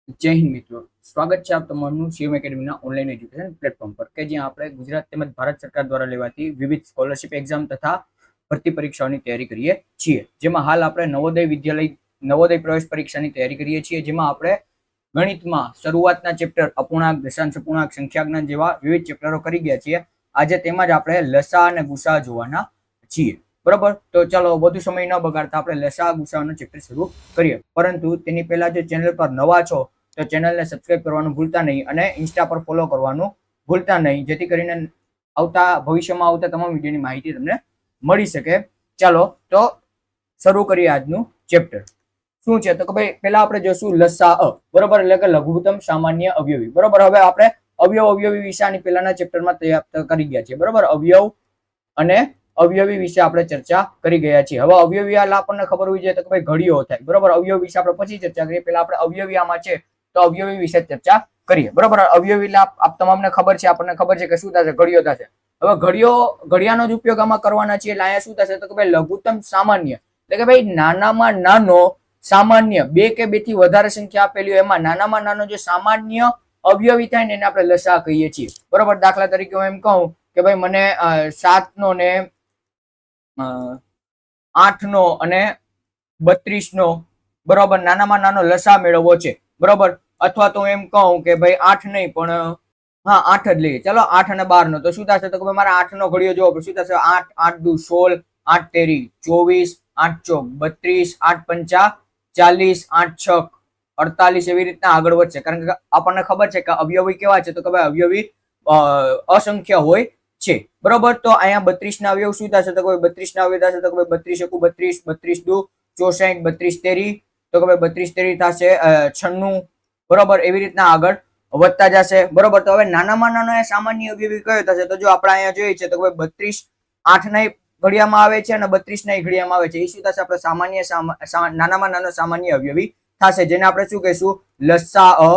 જય હિન્દ મિત્રો, સ્વાગત છે આપ તમારું સીએમ એકેડમીના ઓનલાઈન એજ્યુકેશન પ્લેટફોર્મ પર કે જ્યાં આપણે ગુજરાત તેમજ ભારત સરકાર દ્વારા લેવાતી વિવિધ સ્કોલરશિપ એક્ઝામ તથા ભરતી પરીક્ષાઓની તૈયારી કરીએ છીએ. જેમાં હાલ આપણે નવોદય પ્રવેશ પરીક્ષાની તૈયારી કરીએ છીએ, જેમાં આપણે ગણિતમાં શરૂઆતના ચેપ્ટર અપૂર્ણાંક, દશાંશ અપૂર્ણાંક, સંખ્યાજ્ઞાન જેવા વિવિધ ચેપ્ટરો કરી ગયા છીએ. આજે તેમાં જ આપણે લસા અને ગુસા જોવાના છીએ. બરોબર, તો ચાલો વધુ સમય ન બગાડતા આપણે લસા ગુસાનો ચેપ્ટર શરૂ કરીએ. પરંતુ તેની પહેલા જો ચેનલ પર નવા છો તો ચેનલને સબસ્ક્રાઇબ કરવાનું ભૂલતા નહીં અને ઇન્સ્ટા પર ફોલો કરવાનું ભૂલતા નહીં, જેથી કરીને ભવિષ્યમાં આવતા તમામ વિડીયોની માહિતી તમને મળી શકે. ચાલો તો શરૂ કરીએ આજનું ચેપ્ટર. શું છે તો કે ભાઈ પહેલા આપણે જોશું લસા. બરોબર, એટલે કે લઘુત્તમ સામાન્ય અવયવી. બરોબર, હવે આપણે અવયવી વિશે આની પહેલાના ચેપ્ટરમાં તૈયાર કરી ગયા છીએ. બરોબર, અવયવ અને અવયવી વિશે આપણે ચર્ચા કરી ગયા છીએ. હવે અવયવી આપણને ખબર હોવી જોઈએ તો કે ભાઈ ઘડીઓ થાય. બરોબર, અવયવ વિશે આપણે પછી ચર્ચા કરીએ. પહેલા આપણે અવયવી આમાં છે તો અવયવી વિશે ચર્ચા કરીએ. બરોબર, અવયવી આપ તમામને ખબર છે, આપણને ખબર છે કે શું થશે, ઘડીઓ થશે. હવે ઘડિયાનો જ ઉપયોગ આમાં કરવાના છે. એટલે અહીંયા શું થશે તો કે ભાઈ લઘુત્તમ સામાન્ય, એટલે કે ભાઈ નાનામાં નાનો સામાન્ય, બે કે બે થી વધારે સંખ્યા આપેલી હોય એમાં નાનામાં નાનો જે સામાન્ય અવયવી થાય ને એને આપણે લસા કહીએ છીએ. બરોબર, દાખલા તરીકે હું એમ કહું કે ભાઈ મને 7 નો ને 8 નો અને 32 નો બરોબર નાનામાં નાનો લસા મેળવવો છે. બરોબર, અથવા તો એમ કહું કે ભાઈ 8 નહીં પણ 8 જ લઈએ. ચાલો 8 અને 12 નો તો શું થશે તો કે મારે 8 નો ઘડિયો જોવો પડે. શું થશે? 8 8 દુ 16, 8 તેરી 24, 8 ચોક 32, 8 પંચા 40, 8 છક 48 એવી રીતના આગળ વધશે. કારણ કે આપણને ખબર છે કે અવયવી કેવા છે તો કે ભાઈ અવયવી અસંખ્ય હોય છે. બરોબર, તો અહીંયા 32 ના અવયવ શું થશે તો કે 32 ના અવયવ થશે તો કે 32 એકુ 32, 32 દુ 64, 32 તેરી તો કે 32 તેરી થશે 96. બરોબર, એવી રીતના આગળ વધતા જશે. બરોબર, તો હવે નાનામાં નાનો સામાન્ય અવયવી કયો થશે તો જો આપણે અહીંયા જોઈએ છે તો કે 32 8 ના ઘડિયામાં આવે છે અને 32 ના ઘડિયામાં આવે છે. એ શું થશે? આપણે નાનામાં નાનો સામાન્ય અવયવી થશે, જેને આપણે શું કહીશું? લસા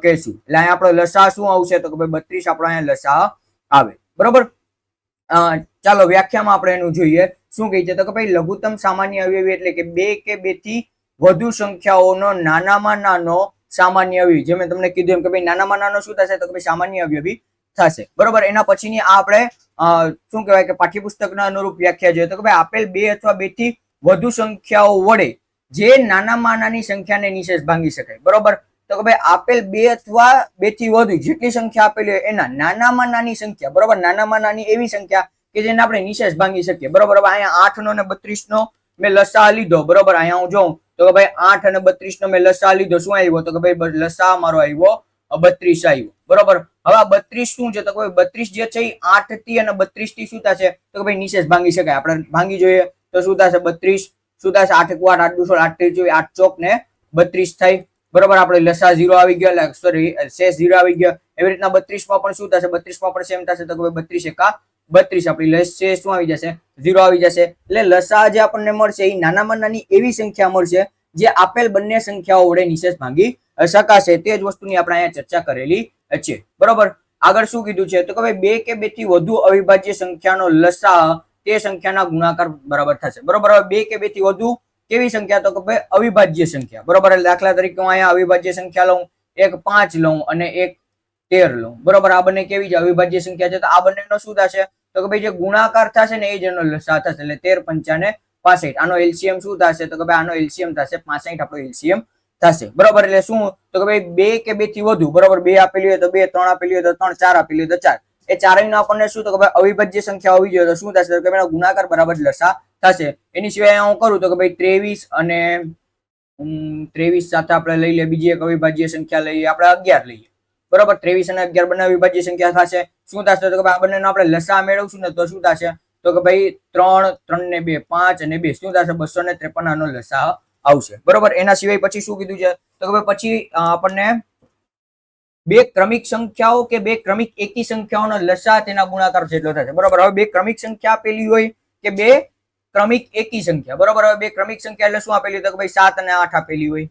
કહીશું. એટલે અહીંયા આપણો લસા શું આવશે તો કે 32 આપણો અહીંયા લસા આવે. બરોબર, ચાલો વ્યાખ્યામાં આપણે એનું જોઈએ. શું કહે છે તો કે ભાઈ લઘુત્તમ સામાન્ય અવયવી એટલે કે બે કે બે થી વધુ સંખ્યાઓનો નાનામાં નાનો સામાન્ય અવયવી. જે મેં તમને કીધું એમ કે ભાઈ નાનામાં નાનો શું થશે તો કે ભાઈ સામાન્ય અવયવી થશે. બરોબર, એના પછીની આ આપણે શું કહેવાય કે પાઠ્યપુસ્તકના અનુરૂપ વ્યાખ્યા જોઈએ તો કે ભાઈ આપેલ બે અથવા બે થી વધુ સંખ્યાઓ વડે જે નાનામાં નાની સંખ્યાને નિશેષ ભાંગી શકાય. બરોબર, તો કે ભાઈ આપેલ બે અથવા બે થી વધુ જેટલી સંખ્યા આપેલી હોય એના નાનામાં નાની સંખ્યા. બરોબર, નાનામાં નાની એવી સંખ્યા કે જેને આપણે નિશેષ ભાંગી શકીએ. બરોબર, હવે અહીંયા 8 નો અને 32 નો મેં લસા લીધો. બરોબર, અહીંયા હું જોઉં તો કે ભાઈ 8 અને 32 નો મેં લસા લીધો. શું આવ્યો તો કે ભાઈ લસા મારો આવ્યો 32 આવ્યો. બરોબર, હવે આ 32 શું છે તો કે 32 જે છે એ 8 થી અને 32 થી શું થશે તો કે ભાઈ નિશેષ ભાંગી શકાય. આપણે ભાંગી જોઈએ તો શું થશે? 32 શું થશે? 8 એકુ 8, 8 દુ 16, 8 તેરી 24, 8 ચોક ને 32 થાય. બરોબર, આપણે લસા 0 આવી ગયો, એટલે સોરી શેષ 0 આવી ગયો. એવી રીતના 32 માં પણ શું થશે? 32 માં પણ સેમ થશે તો કે 32 એકા 32, આપણી શેષ શું આવી જશે? 0 આવી જશે. એટલે લસા જે આપણને મળશે એ નાનામાં નાની એવી સંખ્યા મળશે જે આપેલ બંને સંખ્યાઓ વડે નિશેષ ભાંગી શકાશે. તે જ વસ્તુની આપણે અહીંયા ચર્ચા કરેલી છે. બરોબર, આગળ શું કીધું છે તો કે ભાઈ બે કે બે થી વધુ અવિભાજ્ય સંખ્યાનો લસા તે સંખ્યાના ગુણાકાર બરાબર થશે. બરોબર, હવે બે કે બે થી વધુ કેવી સંખ્યા તો કે ભાઈ અવિભાજ્ય સંખ્યા. બરોબર, દાખલા તરીકે હું અહીંયા અવિભાજ્ય સંખ્યા લઉં, એક 5 લઉં અને એક 13 લઉં. બરોબર, આ બંને કેવી છે? અવિભાજ્ય સંખ્યા છે. તો આ બંનેનો શું થશે તો કે ભાઈ જે ગુણાકાર થશે ને એ જ એનો લસા થશે. એટલે 13 પંચા 65. આનો એલસીએમ શું થશે તો કે ભાઈ આનો એલસીએમ થશે 65. આપણો એલસીએમ થશે. બરોબર, એટલે શું તો કે ભાઈ બે કે બે થી વધુ. બરોબર, બે આપેલી હોય તો 2, 3 આપેલી હોય તો 3, 4 આપેલી હોય તો 4. એ ચારેયનો આપણને શું તો કે ભાઈ અવિભાજ્ય સંખ્યા હોવી જોઈએ તો શું થશે તો કે એનો ગુણાકાર બરાબર લસા થશે. એની સિવાય હું કરું તો કે ભાઈ 23 અને 23 સાથે આપણે લઈ લઈએ બીજી એક અવિભાજ્ય સંખ્યા લઈએ, આપણે 11 લઈએ. બરોબર, 23 અને 11 બંને અવિભાજ્ય સંખ્યા થશે. શું થશે તો કે ભાઈ આ બંનેનો આપણે લસા મેળવશું ને તો શું થશે તો કે ભાઈ 3, 3 ને 2 5 અને 2 શું થશે? 253 આનો લસા આવશે. બરોબર, એના સિવાય પછી શું કીધું છે તો કે ભાઈ પછી આપણને બે ક્રમિક સંખ્યાઓ કે બે ક્રમિક એકી સંખ્યાઓનો લસા તેના ગુણાકાર જેટલો થશે. બરોબર, હવે બે ક્રમિક સંખ્યા આપેલી હોય કે બે ક્રમિક એકી સંખ્યા. બરોબર, હવે બે ક્રમિક સંખ્યા એટલે શું આપેલી તો કે ભાઈ 7 અને 8 આપેલી હોય.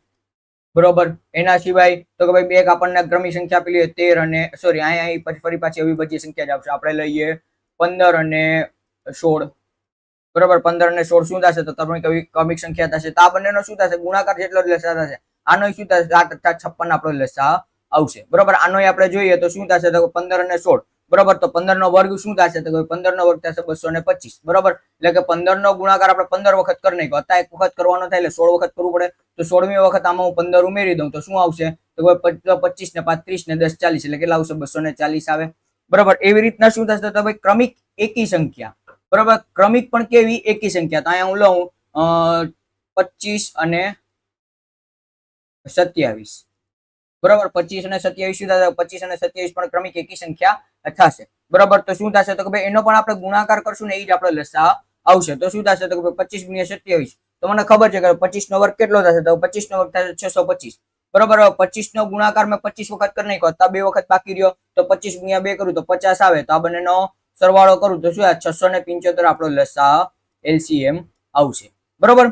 બરોબર, એના સિવાય તો કે ભાઈ બે આપણને ક્રમિક સંખ્યા આપેલી હોય 13 અને સોરી અહીંયા ફરી પાછી અવિભાજ્ય સંખ્યા જ આવશે. આપણે લઈએ 15 અને 16. બરોબર, 15 અને 16 શું થશે તો ક્રમિક સંખ્યા થશે. તો આ બંનેનો શું થશે? ગુણાકાર જેટલો જ લસા થશે. આનો શું થશે 7 * 56 આપણો લસા આવશે બરોબર. આનો આપણે જોઈએ તો શું થશે તો 15 અને 16 બરોબર. તો 15 નો વર્ગ શું થશે તો 15 નો વર્ગ થશે 225 બરોબર. એટલે કે 15 નો ગુણાકાર આપણે 15 વખત કરી નાખ્યો, અત્યારે એક વખત કરવાનો થાય એટલે 16 વખત કરવું પડે. તો 16મી વખત આમાં હું 15 ઉમેરી દઉં તો શું આવશે તો 25 ને 5 30 ને 10 40 એટલે કેટલા આવશે 240 આવે બરોબર. એવી રીતના શું થશે તો ભાઈ ક્રમિક એકી સંખ્યા બરોબર. ક્રમિક પણ કેવી એકી સંખ્યા. તો અહીંયા હું લઉં 25 અને 27 બરોબર. 25 અને 27 શું થશે 25 અને 27 પણ ક્રમિક એકી સંખ્યા થશે બરોબર. તો શું થશે તો કે ભાઈ એનો પણ આપણે ગુણાકાર કરશું ને એ જ આપણો લસા આવશે. તો શું થશે તો કે 25 * 27 તો મને ખબર છે કે 25 નો વર્ગ કેટલો થશે તો 25 નો વર્ગ થશે 625 બરોબર. 25 નો ગુણાકાર મેં 25 વખત કરી નાખ્યો, તો 2 વખત બાકી રહ્યો તો 25 * 2 કરું તો 50 આવે. તો આ બંનેનો સરવાળો કરું તો શું 675 આપણો લસા LCM આવશે બરોબર.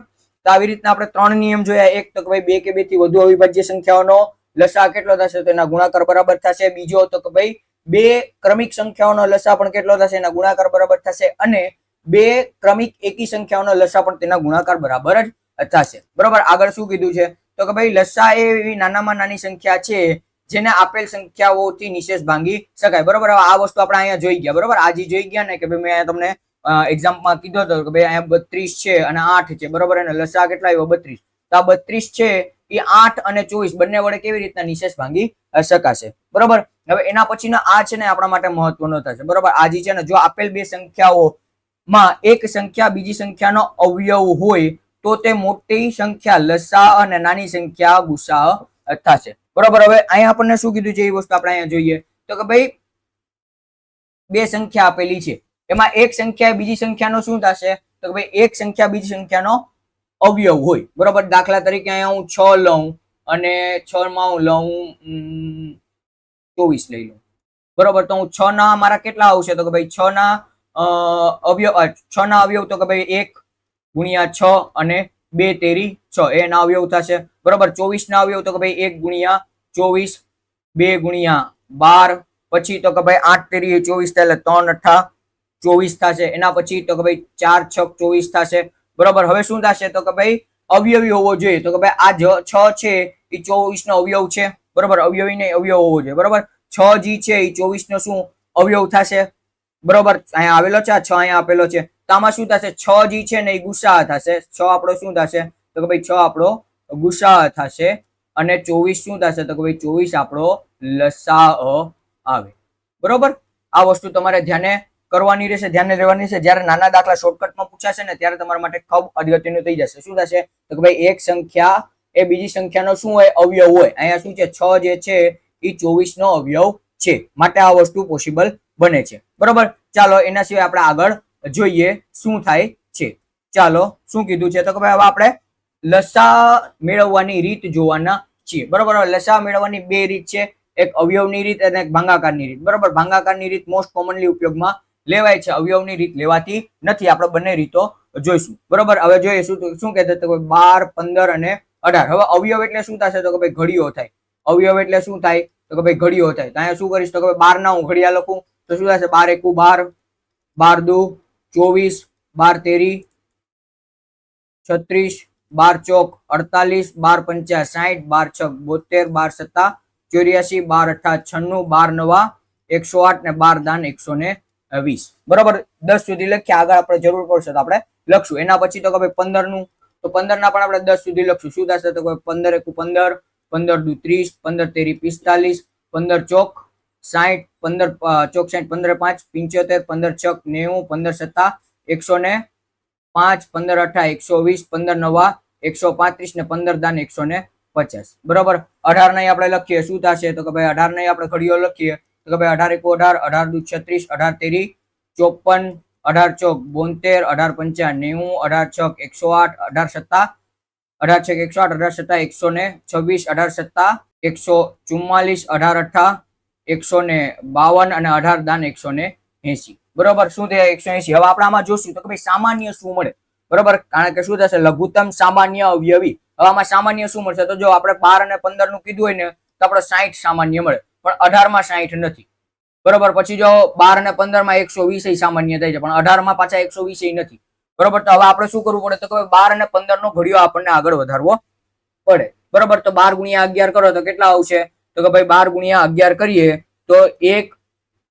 તો આવી રીતના આપણે 3 નિયમ જોયા. એક તો કે ભાઈ 2 કે 2 થી વધુ અવિભાજ્ય સંખ્યાઓનો લસા કેટલો થશે તો એના ગુણાકાર બરાબર થશે. બીજો તો કે ભાઈ 2 ક્રમિક સંખ્યાઓનો લસા પણ કેટલો થશે એના ગુણાકાર બરાબર થશે. અને 2 ક્રમિક એકી સંખ્યાઓનો લસા પણ તેના ગુણાકાર બરાબર જ થશે બરોબર. આગળ શું કીધું છે તો કે ભાઈ લસા એ એવી નાનામાં નાની સંખ્યા છે જેને આપેલ સંખ્યાઓથી નિશેષ ભાંગી શકાય બરોબર. આ વસ્તુ આપણે અહીંયા જોઈ ગયા બરોબર. આજે જોઈ ગયા ને કે ભાઈ મેં તમને એક્ઝામ્પલમાં કીધો હતો કે ભાઈ અહીંયા 32 છે અને 8 છે બરોબર. અને લસા કેટલા આવ્યો 32. તો આ 32 છે એ 8 અને 24 બંને વડે કેવી રીતના નિશેષ ભાંગી શકાશે બરોબર. હવે એના પછીનો આ છે ને આપણા માટે મહત્વનો થશે બરોબર. આ જે છે ને જો આપેલ બે સંખ્યાઓમાં એક સંખ્યા બીજી સંખ્યાનો અવયવ હોય તો તે મોટી સંખ્યા લસા અને નાની સંખ્યા ગુસા થશે બરોબર. હવે અહીંયા આપણને શું કીધું છે એ વસ્તુ આપણે અહીંયા જોઈએ તો કે ભાઈ બે સંખ્યા આપેલી છે, એમાં એક સંખ્યા બીજી સંખ્યાનો શું થશે તો કે ભાઈ એક સંખ્યા બીજી સંખ્યાનો અવયવ હોય બરોબર. દાખલા તરીકે અહીંયા હું 6 લઉં અને 6 માં હું લઉં 24 લઈ લઉં બરોબર. તો હું 6 ના મારા કેટલા આવશે તો કે ભાઈ 6 ના અવયવ તો કે ભાઈ 1 * 6 અને 2 તેરી 6 એના અવયવ થશે બરોબર. 24 ના અવયવ તો કે ભાઈ 1 * 24 2 * 12 પછી તો કે ભાઈ 8 તેરી 24 એટલે 3 * 8 24 થશે. એના પછી તો કે ભાઈ 4 * 6 24 થશે બરોબર. હવે શું થશે તો કે ભાઈ અવયવી હોવો જોઈએ તો કે ભાઈ આ 6 છે એ 24 નો અવયવ છે બરોબર. અવયવી નહીં અવયવ હોવો જોઈએ બરોબર. 6 જે છે એ 24 નો શું અવયવ થશે બરોબર. અહીંયા આવેલો છે, આ 6 અહીંયા આપેલો છે. તો આમાં શું થશે 6 જે છે ને એ ગુસા થશે. 6 આપણો શું થશે તો કે ભાઈ 6 આપણો ગુસા થશે અને 24 શું થશે તો કે ભાઈ 24 આપણો લસા આવે બરોબર. આ વસ્તુ તમારે ધ્યાને કરવાની રહેશે, ધ્યાને રહેવાની છે. જ્યારે નાના દાખલા શોર્ટકટમાં પૂછાશે ને ત્યારે તમારા માટે ખૂબ અગત્યનું થઈ જશે. શું થશે તો કે ભાઈ એક સંખ્યા એ બીજી સંખ્યાનો શું હોય અવયવ હોય. અહીંયા શું છે 6 જે છે એ 24 નો અવયવ છે, માટે આ વસ્તુ પોસિબલ બને છે બરોબર. ચાલો એના સિવાય આપણે આગળ જોઈએ શું થાય છે. ચાલો શું કીધું છે તો કે ભાઈ હવે આપણે લસા મેળવવાની રીત જોવાના છીએ બરોબર. લસા મેળવવાની બે રીત છે, એક અવયવની રીત અને એક ભાગાકારની રીત બરોબર. ભાગાકારની રીત મોસ્ટ કોમનલી ઉપયોગમાં લેવાય છે, અવયવની રીત લેવાતી નથી. આપણે બંને રીતો જોઈશું બરોબર. હવે જોઈએ શું કહેતા તો 12 15 અને 18. હવે અવયવ એટલે શું થશે તો કે ભાઈ ઘડીઓ થાય. અવયવ એટલે શું થાય તો કે ભાઈ ઘડીઓ થાય. તો અહીંયા શું કરીશ તો કે 12 ના હું ઘડિયા લખું તો શું થશે 12 * 1 12 12 * 2 24 12 તેરી 36 12 ચોક 48 12 50 60 12 6 72 12 7 84 12 8 96 12 9 108 ને 12 દાન 120 બરોબર. 10 સુધી લખ્યા. આગળ આપણે જરૂર પડશે તો આપણે લખશું. એના પછી તો કે ભાઈ 15 નું તો 15 ના પણ આપણે 10 સુધી લખશું. શું થશે તો 15 * 1 15 15 * 2 30 15 તેરી 45 15 ચોક 60 15 ચોક 60 15 5 75 15 6 90 15 7 105 15 8 120 15 9 135 ને 15 દાન 150 બરોબર. 18 ને આપણે લખીએ શું થશે તો કે ભાઈ 18 ને આપણે ઘડીઓ લખીએ તો કે ભાઈ 18 * 1 18 18 * 2 36 18 તેરી 54 18 ચોક 72 18 5 90 18 6 108 18 7 18 6 108 18 7 126 18 7 144 18 8 152 અને 18 દાન 180 બરોબર. શું થયા 180. હવે આપણે આમાં જોશું તો કે ભાઈ સામાન્ય શું મળે બરોબર. કારણ કે શું થશે લઘુત્તમ સામાન્ય અવયવી. હવે આમાં સામાન્ય શું મળશે તો જો આપણે 12 અને 15 નું કીધું હોય ને તો આપણે 60 સામાન્ય મળે, પણ 18 માં 60 નથી બરોબર. પછી જો 12 અને 15 માં 120 સામાન્ય થાય છે, પણ 18 માં પાછા 120 નથી બરોબર. તો હવે આપણે શું કરવું પડે તો કે 12 અને 15 નો ઘડિયો આપણને આગળ વધારવો પડે બરોબર. તો 12 ગુણ્યા 11 કરો તો કેટલા આવશે? તો કે ભાઈ 12 ગુણ્યા 11 કરીએ તો 1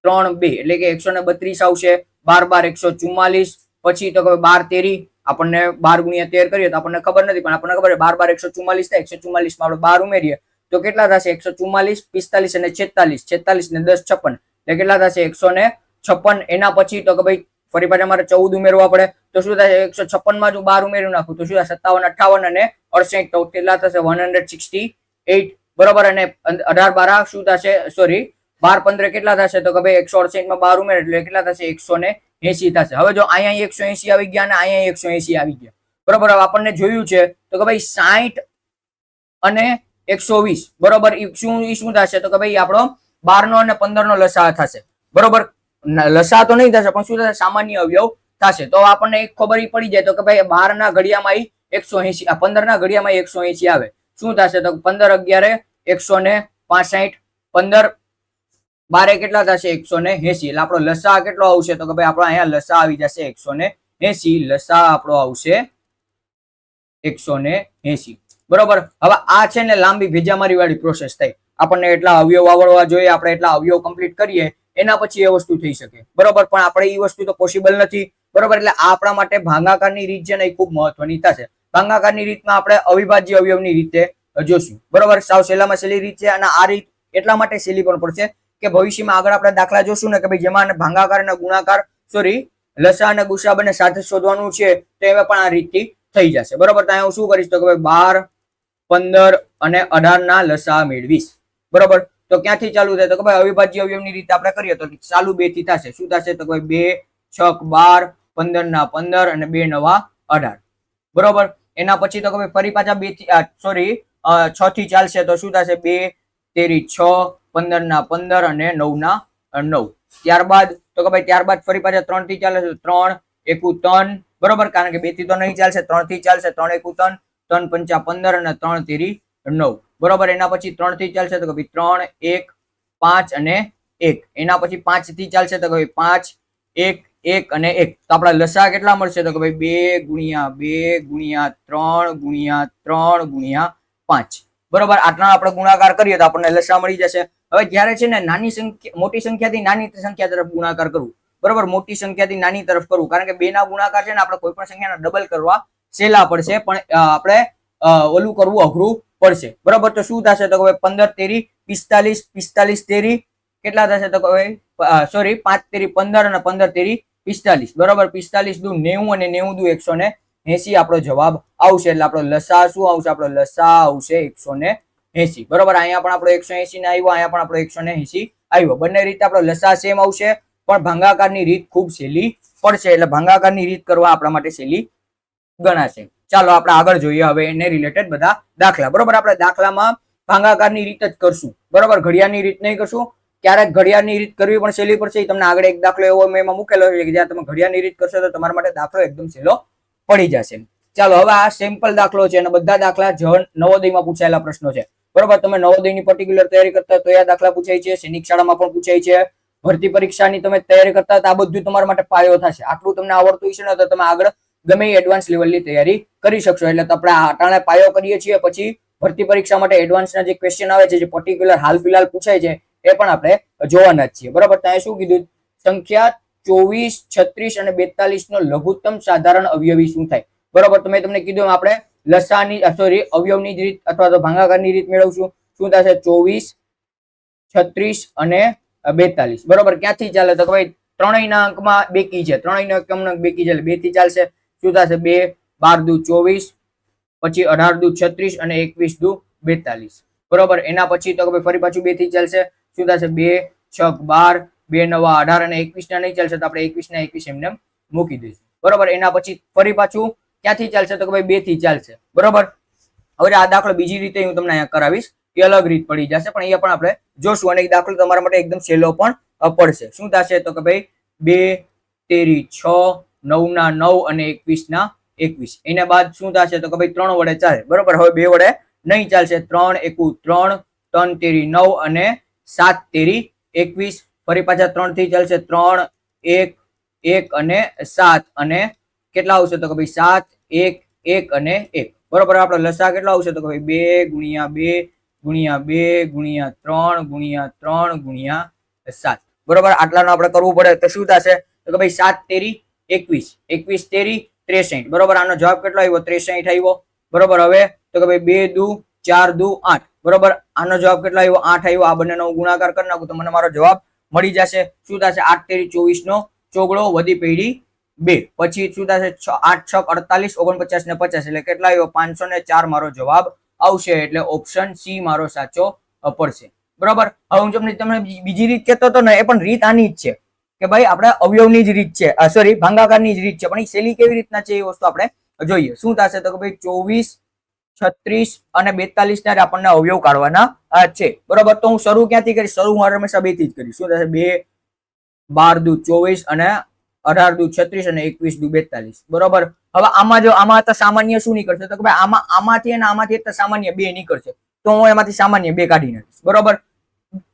3 2 એટલે કે 132 આવશે. 12 12 144. પછી તો કે 12 તેરી આપણને 12 ગુણ્યા 13 કરીએ તો આપણને ખબર નથી, પણ આપણને ખબર છે 12 12 144 થાય. 144 માં આપણે 12 ઉમેરીએ તો કેટલા થશે? 144 45 અને 46. 46 ને 10 56 એટલે કેટલા થશે? 156. એના પછી તો કે ભાઈ ફરી પાછા અમારે 14 ઉમેરવા પડે તો શું થાય? 156 માં જો 12 ઉમેરી નાખું તો શું થાય? 57 58 અને 68 તો કેટલા થશે? 168. બરોબર. અને 18 12 શું થશે? સોરી 12 15 કેટલા થશે? તો કે ભાઈ 168 માં 12 ઉમેરે એટલે કેટલા થશે? 180 થશે. હવે જો અહીંયા 180 આવી ગયા અને અહીંયા 180 આવી ગયા. બરોબર. હવે આપણને જોયું છે તો કે ભાઈ 60 અને 120 બરોબર શું થશે? તો કે ભાઈ આપણો 12 નો અને 15 નો લસા થશે. બરોબર. લસા તો નહીં થશે પણ શું થશે? સામાન્ય અવયવ થશે. તો આપણને એક ખબર પડી જાય તો કે ભાઈ 12 ના ઘડિયામાં 180 15 ના ઘડિયામાં 180 આવે. શું થશે? તો 15 11 165. 15 12 કેટલા થશે? 180. એટલે આપણો લસા કેટલો આવશે? તો કે ભાઈ આપણો અહીંયા લસા આવી જશે 180. લસા આપણો આવશે 180. બરોબર. હવે આ છે ને લાંબી ભેજામારી વાળી પ્રોસેસ થઈ. આપણને એટલા અવયવ આવડવા જોઈએ, આપણે એટલા અવયવ કમ્પ્લીટ કરીએ એના પછી એ વસ્તુ થઈ શકે. બરોબર. પણ આપણે એ વસ્તુ તો પોસિબલ નથી. બરોબર. એટલે આપણા માટે ભાગાકારની રીત છે ને એ ખૂબ મહત્વની થશે. ભાગાકારની રીતમાં આપણે અવિભાજ્ય અવયવની રીતે જોશું. બરોબર. સાવ સહેલામાં સહેલી રીત છે અને આ રીત એટલા માટે સહેલી પણ પડશે કે ભવિષ્યમાં આગળ આપણે દાખલા જોશું ને કે ભાઈ જેમાં ભાગાકાર અને ગુણાકાર લસા અને ગુસા બંને સાથે શોધવાનું છે તો એમાં પણ આ રીતથી થઈ જશે. બરોબર. તો હું શું કરીશ તો કે ભાઈ 12 15 અને 18 ના લસા મેળવીશ. બરોબર. તો ક્યાંથી ચાલુ થાય? તો કે ભાઈ અવિભાજ્ય અવયવની રીતે આપણે કરીએ તો ચાલુ 2 થી થશે. શું થશે? તો કે 2 6 12 15 ના 15 અને 2 9 18. બરોબર. એના પછી તો કે ભાઈ ફરી પાછા 2 થી 6 થી ચાલશે તો શું થશે? 2 તેરી 6 15 ના 15 અને 9 ના 9. ત્યારબાદ તો કે ભાઈ ત્યારબાદ ફરી પાછા 3 થી ચાલે છે 3 એકુ 3. બરોબર. કારણ કે 2 થી તો નહીં ચાલશે, 3 થી ચાલશે. 3 એકુ 3 3 પંચા 15 અને 3 તેરી 9. બરોબર. એના પછી 3 થી ચાલશે તો કે ભાઈ 3 1 5 અને 1. એના પછી 5 થી ચાલશે તો કે ભાઈ 5 1 1 અને 1. તો આપણા લસા કેટલા મળશે? તો કે ભાઈ 2 ગુણ્યા 2 ગુણ્યા 3 ગુણ્યા 3 ગુણ્યા 5. બરોબર. આટલા આપણે ગુણાકાર કરીએ તો આપણને લસા મળી જશે. હવે જ્યારે છે ને નાની સંખ્યા મોટી સંખ્યાથી નાની સંખ્યા તરફ ગુણાકાર કરવું. બરોબર. મોટી સંખ્યાથી નાની તરફ કરવું કારણ કે 2 ના ગુણાકાર છે ને આપણે કોઈ પણ સંખ્યાના ડબલ કરવા સહેલા પડશે પણ આપણે ઓલું કરવું અઘરું પડશે. બરોબર. તો શું થશે? તો કે 15 તેરી 45 45 તેરી કેટલા થશે? તો કે સોરી 5 તેરી 15 અને 15 તેરી 45. બરોબર. 45 દુ 90 અને 90 દુ 180 આપણો જવાબ આવશે. એટલે આપણો લસા શું આવશે? આપણો લસા આવશે 180. બરોબર. અહીંયા પણ આપણો 180 ને આવ્યો, અહીંયા પણ આપણો 180 આવ્યો. બંને રીતે આપણો લસા સેમ આવશે પણ ભાગાકારની રીત ખૂબ સહેલી પડશે. એટલે ભાગાકારની રીત કરવા આપણા માટે સહેલી ગણાશે. ચાલો આપણે આગળ જોઈએ હવે એને રિલેટેડ બધા દાખલા. બરોબર. આપણે દાખલામાં ભાગાકારની રીત જ કરશું. બરોબર. ઘડિયાળની રીત નહીં કરશું. ક્યારેક ઘડિયાળની રીત કરવી પણ સહેલી પડશે. તમને આગળ એક દાખલો એવો મેં એમાં મૂકેલો છે કે જ્યાં તમે ઘડિયાળની રીત કરશો તો તમારા માટે દાખલો એકદમ સહેલો પડી જશે. ચાલો હવે આ સેમ્પલ દાખલો છે અને બધા દાખલા નવોદયમાં પૂછાયેલા પ્રશ્નો છે. બરોબર. તમે નવોદયની પર્ટિક્યુલર તૈયારી કરતા તો આ દાખલા પૂછાય છે, સૈનિક શાળામાં પણ પૂછાય છે, ભરતી પરીક્ષાની તમે તૈયારી કરતા તો આ બધું તમારા માટે પાયો થશે. આટલું તમને આવડતું હશે ને તો તમે આગળ ગમે એડવાન્સ લેવલની તૈયારી કરી શકશો. એટલે આપણે આટાણે પાયો કરીએ છીએ, પછી ભરતી પરીક્ષા માટે એડવાન્સના જે ક્વેશ્ચન આવે છે જે પર્ટિક્યુલર હાલ ફિલહાલ પૂછાય છે એ પણ આપણે જોવાના જ છીએ. બરોબર. ત્યાં શું કીધું? સંખ્યા 24 36 અને 42 નો લઘુત્તમ સાધારણ અવયવી શું થાય? બરોબર. તો મેં તમને કીધું આપણે લસાની અવયવની જ રીત અથવા તો ભાગાકારની રીત મેળવશું. શું થશે? 24 36 અને 42. બરોબર. ક્યાંથી ચાલે? તો ભાઈ ત્રણેયના અંકમાં બેકી છે, ત્રણેયના અંકમાં બેકી છે એટલે 2 થી ચાલશે. શું થશે? 2 12 દુ 24 પછી 18 દુ 36 અને 21 દુ 42. બરોબર. એના પછી તો ભાઈ ફરી પાછું 2 થી ચાલશે. શું થશે? 2 6 12 2 9 18 અને 21 ના નહીં ચાલશે તો આપણે 21 ના 21 એમને મૂકી દઈશું. બરોબર. એના પછી ફરી પાછું ક્યાંથી ચાલશે? તો કે ભાઈ 2 થી ચાલશે. બરોબર. હવે આ દાખલો બીજી રીતે હું તમને અહીંયા કરાવીશ, એ અલગ રીત પડી જશે પણ અહીંયા પણ આપણે જોશું અને એ દાખલો તમારા માટે એકદમ સહેલો પણ પડશે. શું થશે? તો કે ભાઈ 2 તેરી 6 9 ના 9 અને 21 ના 21. એના બાદ શું થશે? તો કે ભાઈ 3 વડે ચાલે. બરોબર. હવે 2 વડે નહીં ચાલશે. 3 એકુ 3 3 તેરી 9 અને 7 તેરી 21. ફરી પાછા 3 થી ચાલશે. 3 1 1 અને 7 અને કેટલા આવશે? તો કે ભાઈ 7 1 1 અને 1. બરોબર આપણે લસા કેટલો આવશે તો કે ભાઈ 2 ગુણ્યા 2 ગુણ્યા 2 ગુણ્યા 3 ગુણ્યા 3 ગુણ્યા 7 બરોબર આટલાનું આપણે કરવું પડે તો શું થશે તો કે ભાઈ 7 તેરી 21 21 તેરી 63 બરોબર આનો જવાબ કેટલો આવ્યો 63 આવ્યો બરોબર હવે તો કે ભાઈ 2 દુ 4 દુ 8 બરોબર આનો જવાબ કેટલો આવ્યો 8 આવ્યો આ બંનેનો ગુણાકાર કરી નાખું તો મને મારો જવાબ મળી જશે શું થશે 8 તેરી 24 નો ચોગડો વધી પેઢી 2 પછી શું થશે 8 6 48 49 ને 50 એટલે કેટલા આવ્યો 504 મારો જવાબ આવશે એટલે ઓપ્શન સી મારો સાચો પડશે બરોબર હવે હું તમને બીજી રીત કહેતો હતો ને એ પણ રીત આની જ છે કે ભાઈ આપણે અવયવની જ રીત છે સોરી ભાગાકારની જ રીત છે પણ એ શૈલી કેવી રીતના છે એ વસ્તુ આપણે જોઈએ શું થશે તો કે ભાઈ 24 36 અને 42 ના આપણને અવયવ કાઢવાના છે બરોબર તો હું શરૂ ક્યાંથી કરીશ શરૂ હું હંમેશા 2 થી જ કરીશ શું થશે 2 12 દુ 24 અને 18 દુ 36 અને 21 દુ 42 બરોબર હવે આમાં જો આમાં તો સામાન્ય શું નીકળશે તો કે ભાઈ આમાંથી અને આમાંથી તો સામાન્ય 2 નીકળશે તો હું એમાંથી સામાન્ય 2 કાઢી નાખીશ બરોબર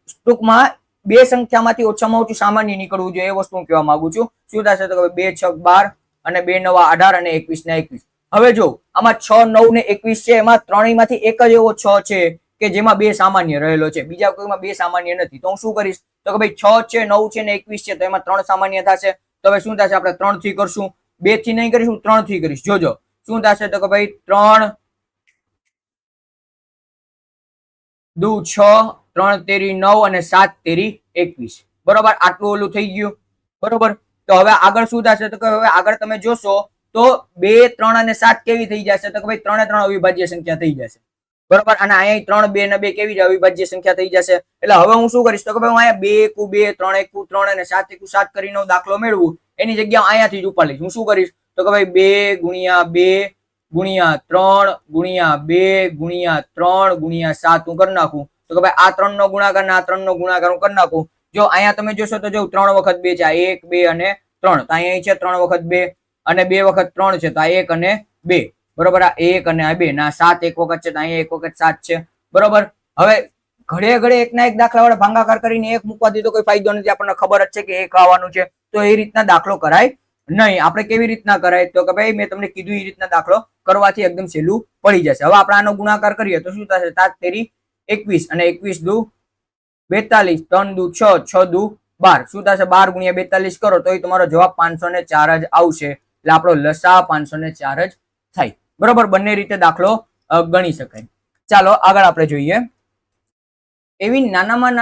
ટૂંકમાં બે સંખ્યામાંથી ઓછામાં ઓછું સામાન્ય નીકળવું જોઈએ એ વસ્તુ હું કહેવા માંગુ છું શું થશે તો 2 6 12 અને 2 9 18 અને 21 ને 21 હવે જો આમાં 6 9 ને 21 છે એમાં ત્રણેયમાંથી એક જ એવો 6 છે કે જેમાં 2 સામાન્ય રહેલો છે બીજા કોઈમાં 2 સામાન્ય નથી તો હું શું કરીશ તો કે ભાઈ 6 છે 9 છે ને 21 છે તો એમાં 3 સામાન્ય થશે તો હવે શું થશે આપણે 3 થી કરશું 2 થી નહીં કરીશું 3 થી કરીશ જોજો શું થશે તો કે ભાઈ 3 દુ 6 3 તેરી 9 અને 7 તેરી 21 બરોબર આટલું ઓલું થઈ ગયું બરોબર તો હવે આગળ શું થશે તો કે હવે આગળ તમે જોશો તો 2 3 અને 7 કેવી થઈ જશે તો કે ભાઈ 3 3 અવિભાજ્ય સંખ્યા થઈ જશે બરોબર અને અહીંયા 3 2 ને 2 કેવી અવિભાજ્ય સંખ્યા થઈ જશે એટલે હવે હું શું કરીશ તો કે ભાઈ હું અહીંયા 2 1 2 3 1 3 અને 7 1 7 કરીને દાખલો મેળવું એની જગ્યાએ અહીંયાથી જ ઉપાડીશ હું શું કરીશ તો કે ભાઈ 2 ગુણ્યા 2 ગુણ્યા 3 ગુણ્યા 2 ગુણ્યા 3 ગુણ્યા 7 હું કરી નાખું તો કે ભાઈ આ 3 નો ગુણાકાર ને આ 3 નો ગુણાકાર હું કરી નાખું જો અહીંયા તમે જોશો તો જો 3 વખત 2 છે આ 1 2 અને 3 તો અહીંયા છે 3 વખત 2 અને 2 વખત 3 છે તો આ 1 અને 2 બરોબર આ 1 અને આ 2 ના 7 એક વખત છે તો અહીંયા 1 વખત 7 છે બરોબર હવે ઘડે ઘડે એકના એક દાખલા વડે ભાગાકાર કરીને એક મૂકવા દીધો કોઈ ફાયદો નથી આપણને ખબર જ છે કે એક આવવાનું છે તો એ રીતના દાખલો કરાય નહીં આપણે કેવી રીતના કરાય તો કે ભાઈ મેં તમને કીધું એ રીતના દાખલો કરવાથી એકદમ સહેલું પડી જશે હવે આપણે આનો ગુણાકાર કરીએ તો શું થશે 7 તેરી 21 અને 21 દુ 42 3 દુ 6 6 દુ 12 શું થશે 12 ગુણ્યા 42 કરો તો એ તમારો જવાબ 504 જ આવશે એટલે આપણો લસા 504 જ થાય બરોબર બંને રીતે દાખલો ગણી શકાય ચાલો આગળ આપણે જોઈએ એવી નાનામાં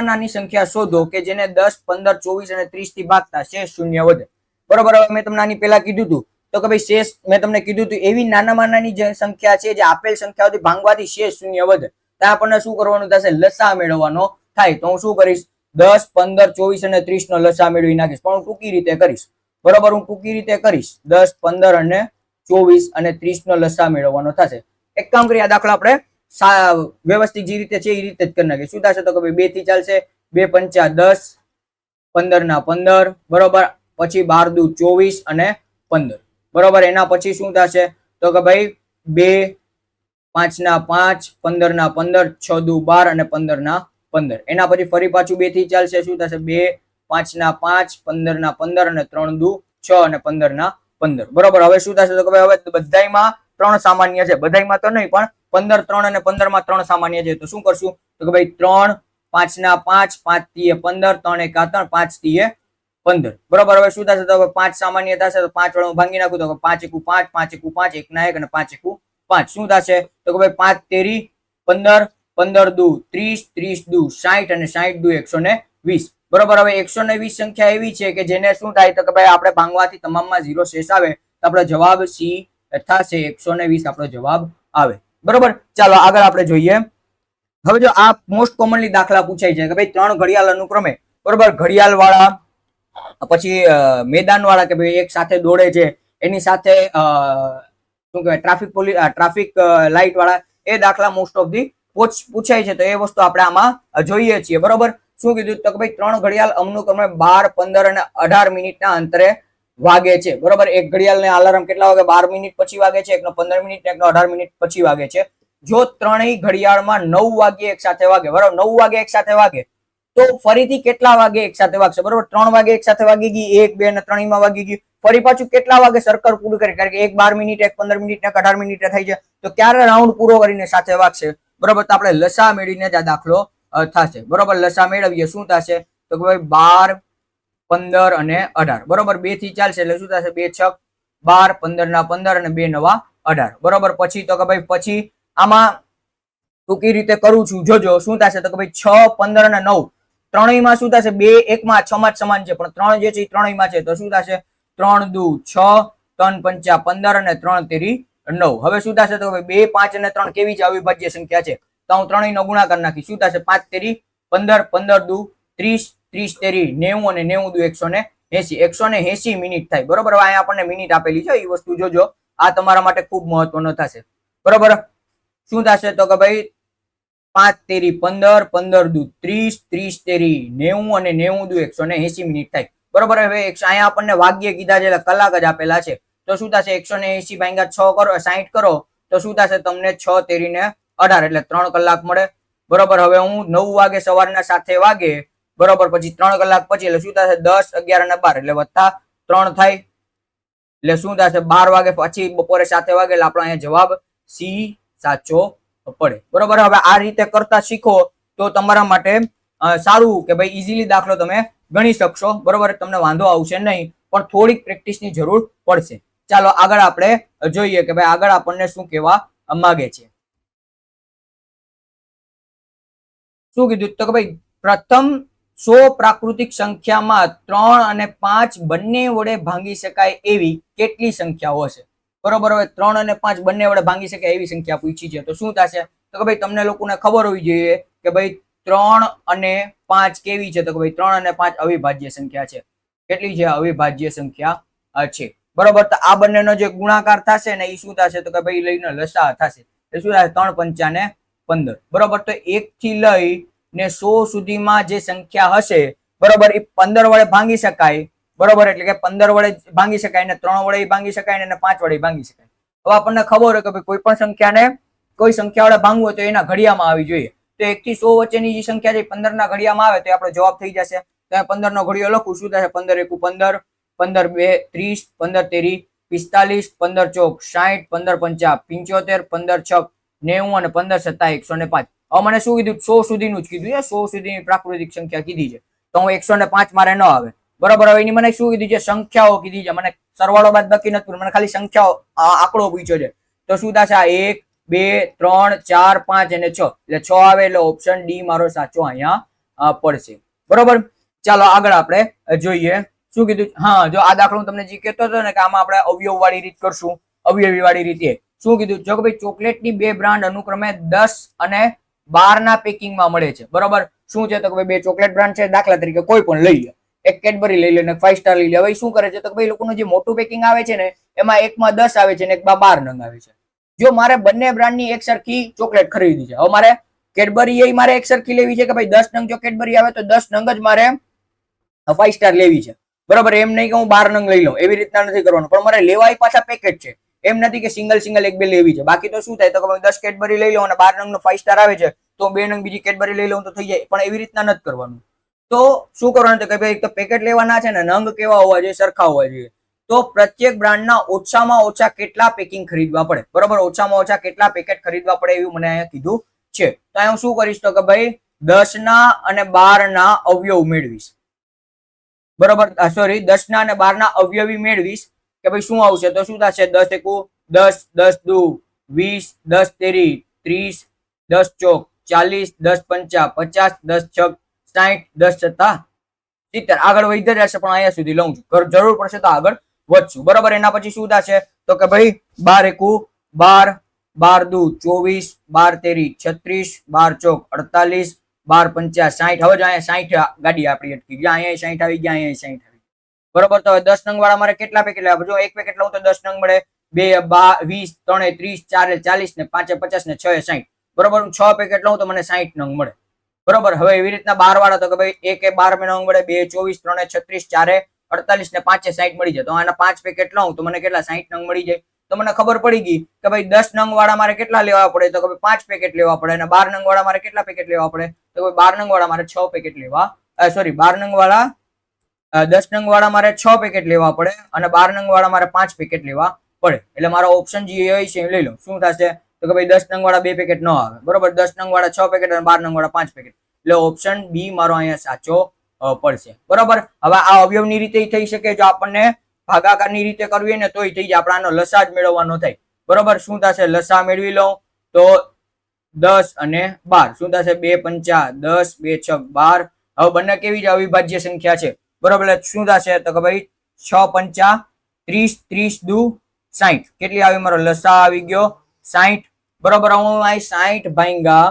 નાની સંખ્યા શોધો કે જેને 10 15 24 અને 30 થી ભાગતા શેષ શૂન્ય વધે બરોબર હવે મેં તમને આની પહેલા કીધું હતું તો કે ભાઈ શેષ મેં તમને કીધું હતું એવી નાનામાં નાની જે સંખ્યા છે જે આપેલ સંખ્યાઓથી ભાંગવાથી શેષ શૂન્ય વધે ત્યાં આપણને શું કરવાનું થશે લસા મેળવવાનો થાય તો હું શું કરીશ 10 15 24 અને 30 નો લસા મેળવી નાખીશ પણ હું ટૂંકી રીતે કરીશ બરોબર હું ટૂંકી રીતે કરીશ 10 15 અને 24 અને 30 નો લસા મેળવવાનો થશે એક કામ કરીએ આ દાખલા આપણે વ્યવસ્થિત જે રીતે છે એ રીતે જ કરી નાખીએ શું થશે તો કે ભાઈ 2 થી ચાલશે 2 પંચા 10 15 ના 15 બરોબર પછી 12 દુ 24 અને 15 બરોબર એના પછી શું થશે તો કે ભાઈ 2 5 ના 5 15 ના 15 6 દુ 12 અને 15 ના 15 એના પછી ફરી પાછું 2 થી ચાલશે શું થશે 2 5 ના 5 15 ના 15 અને 3 દુ 6 અને 15 ના 15 બરોબર હવે શું થશે તો કે ભાઈ હવે બધાયમાં 3 સામાન્ય છે બધાયમાં તો નહીં પણ 15 3 અને 15 માં 3 સામાન્ય છે તો શું કરશું તો કે ભાઈ 3 5 ના 5 5 થી 15 3 1 3 5 થી 15 બરોબર હવે શું થશે તો 5 સામાન્ય થશે તો 5 વડે ભાંગી નાખું તો 5 1 5 5 1 5 1 ના 1 અને 5 1 5 શું થશે તો કે ભાઈ 5 તેરી 15 15 દુ 30 30 દુ 60 અને 60 દુ 120 બરોબર હવે 120 સંખ્યા એવી છે કે જેને શું થાય તો કે ભાઈ આપણે ભાંગવાથી તમામમાં 0 શેષ આવે તો આપણો જવાબ સી થશે 120 આપણો જવાબ આવે બરોબર ચાલો આગળ આપણે જોઈએ હવે જો આ મોસ્ટ કોમનલી દાખલા પૂછાય છે કે ભાઈ 3 ઘડિયાળ અનુક્રમે બરોબર ઘડિયાળ વાળા પછી મેદાન વાળા કે ભાઈ એક સાથે દોડે છે એની સાથે શું કહેવાય ટ્રાફિક લાઇટ વાળા એ દાખલા મોસ્ટ ઓફ ધી પૂછાય છે તો એ વસ્તુ આપણે આમાં જોઈએ છીએ બરોબર શું કીધું તો કે ભાઈ 3 ઘડિયાળ અનુક્રમે 12 15 અને 18 મિનિટના અંતરે વાગે છે બરોબર એક ઘડિયાળને અલાર્મ કેટલા વાગે 12 મિનિટ પછી વાગે છે એકનો 15 મિનિટ એકનો 18 મિનિટ પછી વાગે છે જો ત્રણેય ઘડિયાળમાં 9 વાગે એક સાથે વાગે બરોબર 9 વાગે એક સાથે વાગે તો ફરીથી કેટલા વાગે એક સાથે વાગશે બરોબર 3 વાગે એક સાથે વાગી ગઈ 1 2 અને 3 માં વાગી ગઈ ફરી પાછું કેટલા વાગે સર્કલ પૂરું કરે, કારણ કે એક 12 મિનિટ, એક 15 મિનિટ, એક 18 મિનિટ થાય છે, તો ક્યારે રાઉન્ડ પૂરો કરીને સાથે વાગશે, બરોબર. તો આપણે લસા મેળવીને જ આ દાખલો થશે, બરોબર. લસા મેળવીએ, શું થશે તો કે ભાઈ 12, 15 અને 18, બરોબર. 2 થી ચાલશે એટલે શું થશે, 2 6 12, 15 ના 15 અને 2 9 18, બરોબર. પછી તો કે ભાઈ પછી આમાં ટૂંકી રીતે કરું છું, જોજો શું થશે તો કે ભાઈ 6, 15 અને 9 ત્રણેયમાં શું થશે, 2 1 માં 6 માં સમાન છે, પણ 3 જે છે એ ત્રણેયમાં છે, તો શું થશે 3 દુ 6, 3 પંચા 15 અને 3 તેરી 9. હવે શું થશે તો 2, 5 અને 3 કેવી છે, અવિભાજ્ય સંખ્યા છે, તો હું ત્રણેયનો ગુણાકાર નાખી, શું થશે 5 તેરી 15, 15 દુ 30, 30 તેરી 90 અને 90 દુ 180, 180 મિનિટ થાય, બરોબર. અહીંયા આપણને મિનિટ આપેલી છે, એ વસ્તુ જોજો, આ તમારા માટે ખૂબ મહત્વનો થશે, બરોબર. શું થશે તો કે ભાઈ 5 તેરી 15, 15 દુ 30, 30 તેરી 90 અને 90 દુ 180 મિનિટ થાય, બરોબર. હવે અહીંયા આપણને વાગ્ય કીધા છે એટલે કલાક જ આપેલા છે, તો શું થશે 180 ભાગ્યા 6 કરો, 60 કરો તો શું થશે તમને 6 તેરી ને 18 એટલે 3 કલાક મળે, બરોબર. હવે હું 9 વાગે સવારના 7 વાગે, બરોબર, પછી 3 કલાક પછી એટલે શું થશે 10, 11 અને 12 એટલે વત્તા 3 થાય, એટલે શું થશે 12 વાગે પછી બપોરે 7 વાગે, એટલે આપણો અહીંયા જવાબ સી સાચો પડે, બરોબર. હવે આ રીતે કરતા શીખો તો તમારા માટે સારું કે ભાઈ ઈઝીલી દાખલો તમે ગણી શકશો, બરોબર. તમને વાંધો આવશે નહીં, પણ થોડીક પ્રેક્ટિસની જરૂર પડશે. ચાલો આગળ આપણે જોઈએ કે ભાઈ આગળ આપણને શું કહેવા માંગે છે. શું કીધું તો કે ભાઈ પ્રથમ 100 પ્રાકૃતિક સંખ્યામાં 3 અને 5 બંને વડે ભાંગી શકાય એવી કેટલી સંખ્યાઓ હશે, બરોબર. હવે 3 અને 5 બંને વડે ભાંગી શકાય એવી સંખ્યા પૂછી છે, તો શું થશે તો કે ભાઈ તમને લોકોને ખબર હોવી જોઈએ કે ભાઈ 3 અને 5 કેવી છે, તો કે ભાઈ 3 અને 5 અવિભાજ્ય સંખ્યા છે. કેટલી છે, અવિભાજ્ય સંખ્યા છે, બરોબર. તો આ બંનેનો જે ગુણાકાર થશે ને એ શું થશે તો કે ભાઈ લઈને લસા થશે, એ શું થશે 3 પંચા ને 15, બરોબર. તો 1 થી લઈ ને 100 સુધીમાં જે સંખ્યા હશે, બરોબર, એ 15 વડે ભાંગી શકાય, બરોબર. એટલે કે 15 વડે ભાંગી શકાય ને 3 વડે ભાંગી શકાય ને 5 વડે ભાંગી શકાય. હવે આપણને ખબર હોય કે ભાઈ કોઈ પણ સંખ્યાને કોઈ સંખ્યા વડે ભાંગવું હોય તો એના ઘડિયામાં આવી જોઈએ, તો 1 થી 100 વચ્ચેની જે સંખ્યા છે 15 ના ઘડિયામાં આવે તો આપણો જવાબ થઈ જશે. તો 15 નો ઘડિયો લખું, શું થશે 15 1 15, 15 2 30, 15 તેરી 45, 15 ચોક 60, 15 પંચા 75, 15 છક 90 અને 15 સત્તા 105. હવે મને શું કીધું 100 સુધીનું જ કીધું છે, 100 સુધીની પ્રાકૃતિક સંખ્યા કીધી છે, તો હું 105 મારે ન આવે, બરોબર. હવે એની મને શું કીધું છે, સંખ્યાઓ કીધી છે, મને સરવાળો બાદ બાકી નથી, મને ખાલી સંખ્યાઓ આંકડો પૂછ્યો છે, તો શું થશે આ 1 2 3 4 5 અને 6 એટલે 6 આવે, એટલે ઓપ્શન ડી મારો સાચો અહીંયા પડશે, બરોબર. ચાલો આગળ આપણે જોઈએ શું કીધું. હા, જો આ દાખલો તમને જે કહેતો હતો ને કે આમાં આપણે અવયવ વાળી રીત કરશું, અવયવી વાળી રીતે શું કીધું, જો કે ભાઈ ચોકલેટની 2 બ્રાન્ડ અનુક્રમે 10 અને 12 ના પેકિંગમાં મળે છે, બરોબર. શું છે તો કે ભાઈ 2 ચોકલેટ બ્રાન્ડ છે, દાખલા તરીકે કોઈ પણ લઈ લે, એક કેડબરી લઈ લે ને 5 સ્ટાર લઈ લે. હવે શું કરે છે તો ભાઈ લોકોનું જે મોટું પેકિંગ આવે છે ને એમાં એકમાં 10 આવે છે ને એકમાં 12 નંગ આવે છે. જો મારે બંને બ્રાન્ડની એક સરખી ચોકલેટ ખરીદી છે, હવે મારે કેડબરી એ મારે એક સરખી લેવી છે કે ભાઈ 10 નંગ જો કેડબરી આવે તો 10 નંગ જ મારે 5 સ્ટાર લેવી છે, બરોબર. એમ નહીં કે હું 12 નંગ લઈ લઉં, એવી રીતના નથી કરવાનું, પણ મારે લેવાય પાછા પેકેટ છે, એમ નથી કે સિંગલ સિંગલ એક બે લેવી છે. બાકી તો શું થાય તો કે 10 કેડબરી લઈ લઉં અને 12 નંગ નો 5 સ્ટાર આવે છે તો 2 નંગ બીજી કેડબરી લઈ લઉં તો થઈ જાય, પણ એવી રીતના નથી કરવાનું. તો શું કરવાનું કે ભાઈ એક તો પેકેટ લેવાના છે ને નંગ કેવા હોવા જોઈએ, સરખા હોવા જોઈએ. તો પ્રત્યેક બ્રાન્ડના ઓછામાં ઓછા કેટલા પેકિંગ ખરીદવા પડે, બરોબર. ઓછામાં ઓછા કેટલા પેકેટ ખરીદવા પડે એવું મને અહીંયા કીધું છે. તો અહીંયા હું શું કરીશ તો કે ભાઈ 10 ના અને 12 ના અવયવ મેળવીશ, બરોબર. સોરી 10 ના અને 12 ના અવયવી મેળવીશ કે ભાઈ શું આવશે તો શું થશે 10 એકુ 10, 10 દુ 20, 10 તેરી 30, 10 ચોક 40, 10 પંચા 50, 10 છક 60, 10 સત્તા 70. આગળ વધી જશે પણ અહીંયા સુધી લઉં છું, જરૂર પડશે તો આગળ વધશું, બરોબર. એના પછી શું થશે તો કે ભાઈ 12 એકુ 12, 12 દુ 24, 12 તેરી 36, 12 ચોક 48, 12 પંચા 60. હવે જો અહીંયા 60 ગાડી આપણી અટકી ગયા, અહીંયા 60 આવી ગયા, અહીંયા 60 આવી, બરોબર. તો 10 નંગ વાળા મારે કેટલા પેકેટ લેવા, જો એક પેકેટ લઉં તો 10 નંગ મળે, 2 20, 3 30, 4 40 ને 5 50 ને 6 60, બરોબર. 6 પેકેટ લઉં તો મને 60 નંગ મળે, બરોબર. હવે એવી રીતના 12 વાળા તો કે ભાઈ 1 12 નંગ મળે, 2 24, 3 36, 4 48 ને 5 60 મળી જાય, તો આના 5 પેકેટ લઉં તો મને કેટલા 60 નંગ મળી જાય. તો મને ખબર પડી ગઈ કે ભાઈ 10 નંગ વાળા મારે કેટલા લેવા પડે તો કે ભાઈ 5 પેકેટ લેવા પડે, અને 12 નંગ વાળા મારે કેટલા પેકેટ લેવા પડે તો કે 12 નંગ વાળા મારે 6 પેકેટ લેવા, સોરી 12 નંગ વાળા 10 નંગ વાળા મારે 6 પેકેટ લેવા પડે અને 12 નંગ વાળા મારે 5 પેકેટ લેવા પડે. એટલે મારો ઓપ્શન જે હોય છે લઈ લો. શું થશે તો કે ભાઈ 10 નંગ વાળા 2 પેકેટ ન આવે, બરોબર. 10 નંગ વાળા 6 પેકેટ અને 12 નંગ વાળા 5 પેકેટ. એટલે ઓપ્શન બી મારો અહીંયા સાચો પડશે, બરોબર. હવે આ અવયવની રીતે થઈ શકે, જો આપણને ભાગાકારની રીતે કરવી ને તોય થઈ જાય, આપણે આનો લસા જ મેળવવાનો થાય, બરોબર. શું થશે લસા મેળવી લો તો 10 અને 12. શું થશે 2 પંચા 10, 2 છક 12. હવે બંને કેવી અવિભાજ્ય સંખ્યા છે, બરોબર. એટલે શું થશે તો કે ભાઈ 6 પંચા 30, 30 દુ 60. કેટલી આવી મારો લસા આવી ગયો 60, બરોબર. હું અહીં 60 ભાંગા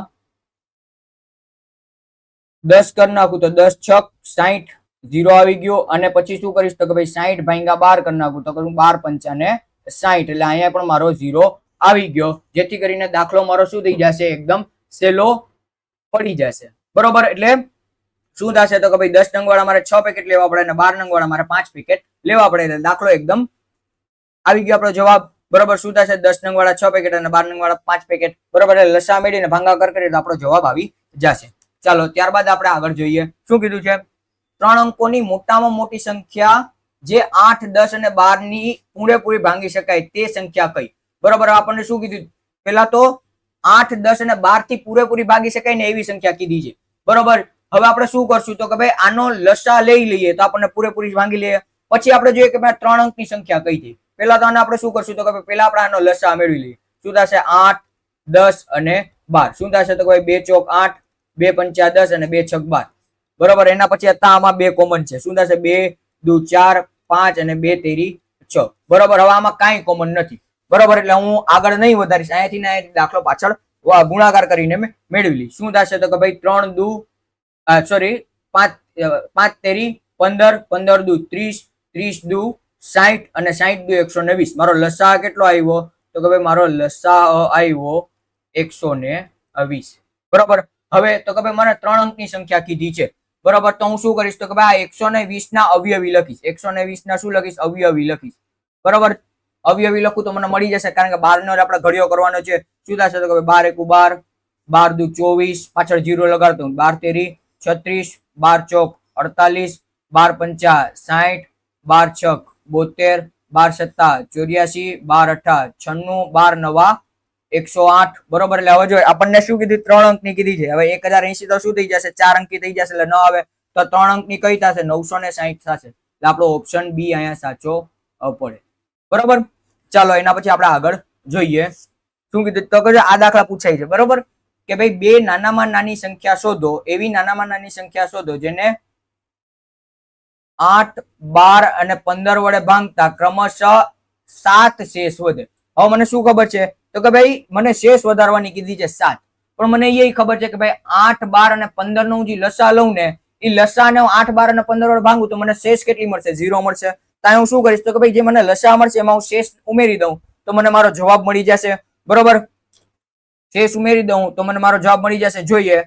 10 કરી નાખું તો 10 છક 60, 0 આવી ગયો. અને પછી શું કરીશ તો કે ભાઈ 60 ભાંગા 12 કરી નાખું તો કરું 12 પંચા ને 60. એટલે અહીંયા પણ મારો 0 આવી ગયો, જેથી કરીને દાખલો મારો શું થઈ જશે એકદમ સહેલો પડી જશે, બરોબર. એટલે શું થશે તો કે ભાઈ 10 નંગ વાળા મારે 6 પેકેટ લેવા પડે અને 12 નંગ વાળા મારે 5 પેકેટ લેવા પડે. એટલે દાખલો એકદમ આવી ગયો આપણો જવાબ, બરોબર. શું થશે 10 નંગ વાળા 6 પેકેટ અને 12 નંગ વાળા 5 પેકેટ, બરોબર. એટલે લસા મેળવીને ભાગાકાર કરીએ તો આપણો જવાબ આવી જશે. ચાલો ત્યારબાદ આપણે આગળ જોઈએ. શું કીધું છે? 3 અંકોની મોટામાં મોટી સંખ્યા જે 8, 10 અને 12 ની પૂરેપૂરી ભાંગી શકાય તે સંખ્યા કઈ, બરોબર. આપણને શું કીધું? પેલા તો 8, 10 અને 12 થી પૂરેપૂરી ભાગી શકાય ને એવી સંખ્યા કીધી છે, બરોબર. હવે આપણે શું કરશું તો કે ભાઈ આનો લસા લઈ લઈએ તો આપણને પૂરેપૂરી ભાંગી લઈએ. પછી આપણે જોઈએ કે ભાઈ 3 અંકની સંખ્યા કઈ છે. પેલા તો આને આપણે શું કરશું તો કે ભાઈ પેલા આપણે આનો લસા મેળવી લઈએ. શું થશે 8, 10 અને 12. શું થશે તો કે ભાઈ 2 ચોક 8, 2 પંચા 10 અને 2 છક 12, બરોબર. એના પછી આમાં 2 કોમન છે. શું થશે 2 દુ 4, 5 અને 2 તેરી 6, બરોબર. હવે આમાં કાંઈ કોમન નથી, બરોબર. એટલે હું આગળ નહીં વધારીશ, અહીંયાથી દાખલો પાછળ ગુણાકાર કરીને મેળવી લઈશ. શું થશે તો કે ભાઈ 3 દુ 5 તેરી 15, 15 દુ 30, 30 દુ 60 અને 60 દુ 120. મારો લસા કેટલો આવ્યો તો કે ભાઈ મારો લસા આવ્યો 120, બરોબર. હવે તો કે ભાઈ મને 3 અંકની સંખ્યા કીધી છે, બરોબર. તો હું શું કરીશ તો કે ભાઈ 120 ના અવયવી લખીશ. 120 ના શું લખીશ? અવયવી લખીશ, બરોબર. અવયવી લખું તો મને મળી જશે, કારણ કે 12 નો આપણે ઘડિયો કરવાનો છે. શું થશે તો કે 12 એકુ 12, 12 દુ 24, પાછળ 0 લગાડતો 12 તેરી 36, 12 ચોક 48, 12 પંચા 60, 12 છક 72, 12 સત્તા 84, 12 અઠા 96, 12 નવા 108, બરોબર. એટલે હવે જો આપણને શું કીધું? 3 અંકની કીધી છે. હવે 1080 તો શું થઈ જશે? 4 અંકી થઈ જશે, એટલે ન આવે. તો 3 અંકની કઈ થશે? 960 થશે. એટલે આપણો ઓપ્શન બી અહીંયા સાચો પડે, બરોબર. ચાલો એના પછી આપણે આગળ જોઈએ. શું કીધું તો કે આ દાખલા પૂછાય છે, બરોબર, કે ભાઈ 2 નાનામાં નાની સંખ્યા શોધો. એવી નાનામાં નાની સંખ્યા શોધો જેને 8, 12 અને 15 વડે ભાંગતા ક્રમશઃ 7 શેષ વધે. હવે મને શું ખબર છે તો કે ભાઈ મને શેષ વધારવાની કીધી છે 7, પણ મને એ ખબર છે કે ભાઈ 8, 12 અને 15 નું જે લસા લઉં ને એ લસા ને 8, 12 અને 15 વડે ભાંગું તો મને શેષ કેટલી મળશે? 0 મળશે. તો હું શું કરીશ તો કે ભાઈ જે મને લસા મળશે એમાં હું શેષ ઉમેરી દઉં તો મને મારો જવાબ મળી જશે, બરોબર. શેષ ઉમેરી દઉં તો મને મારો જવાબ મળી જશે. જોઈએ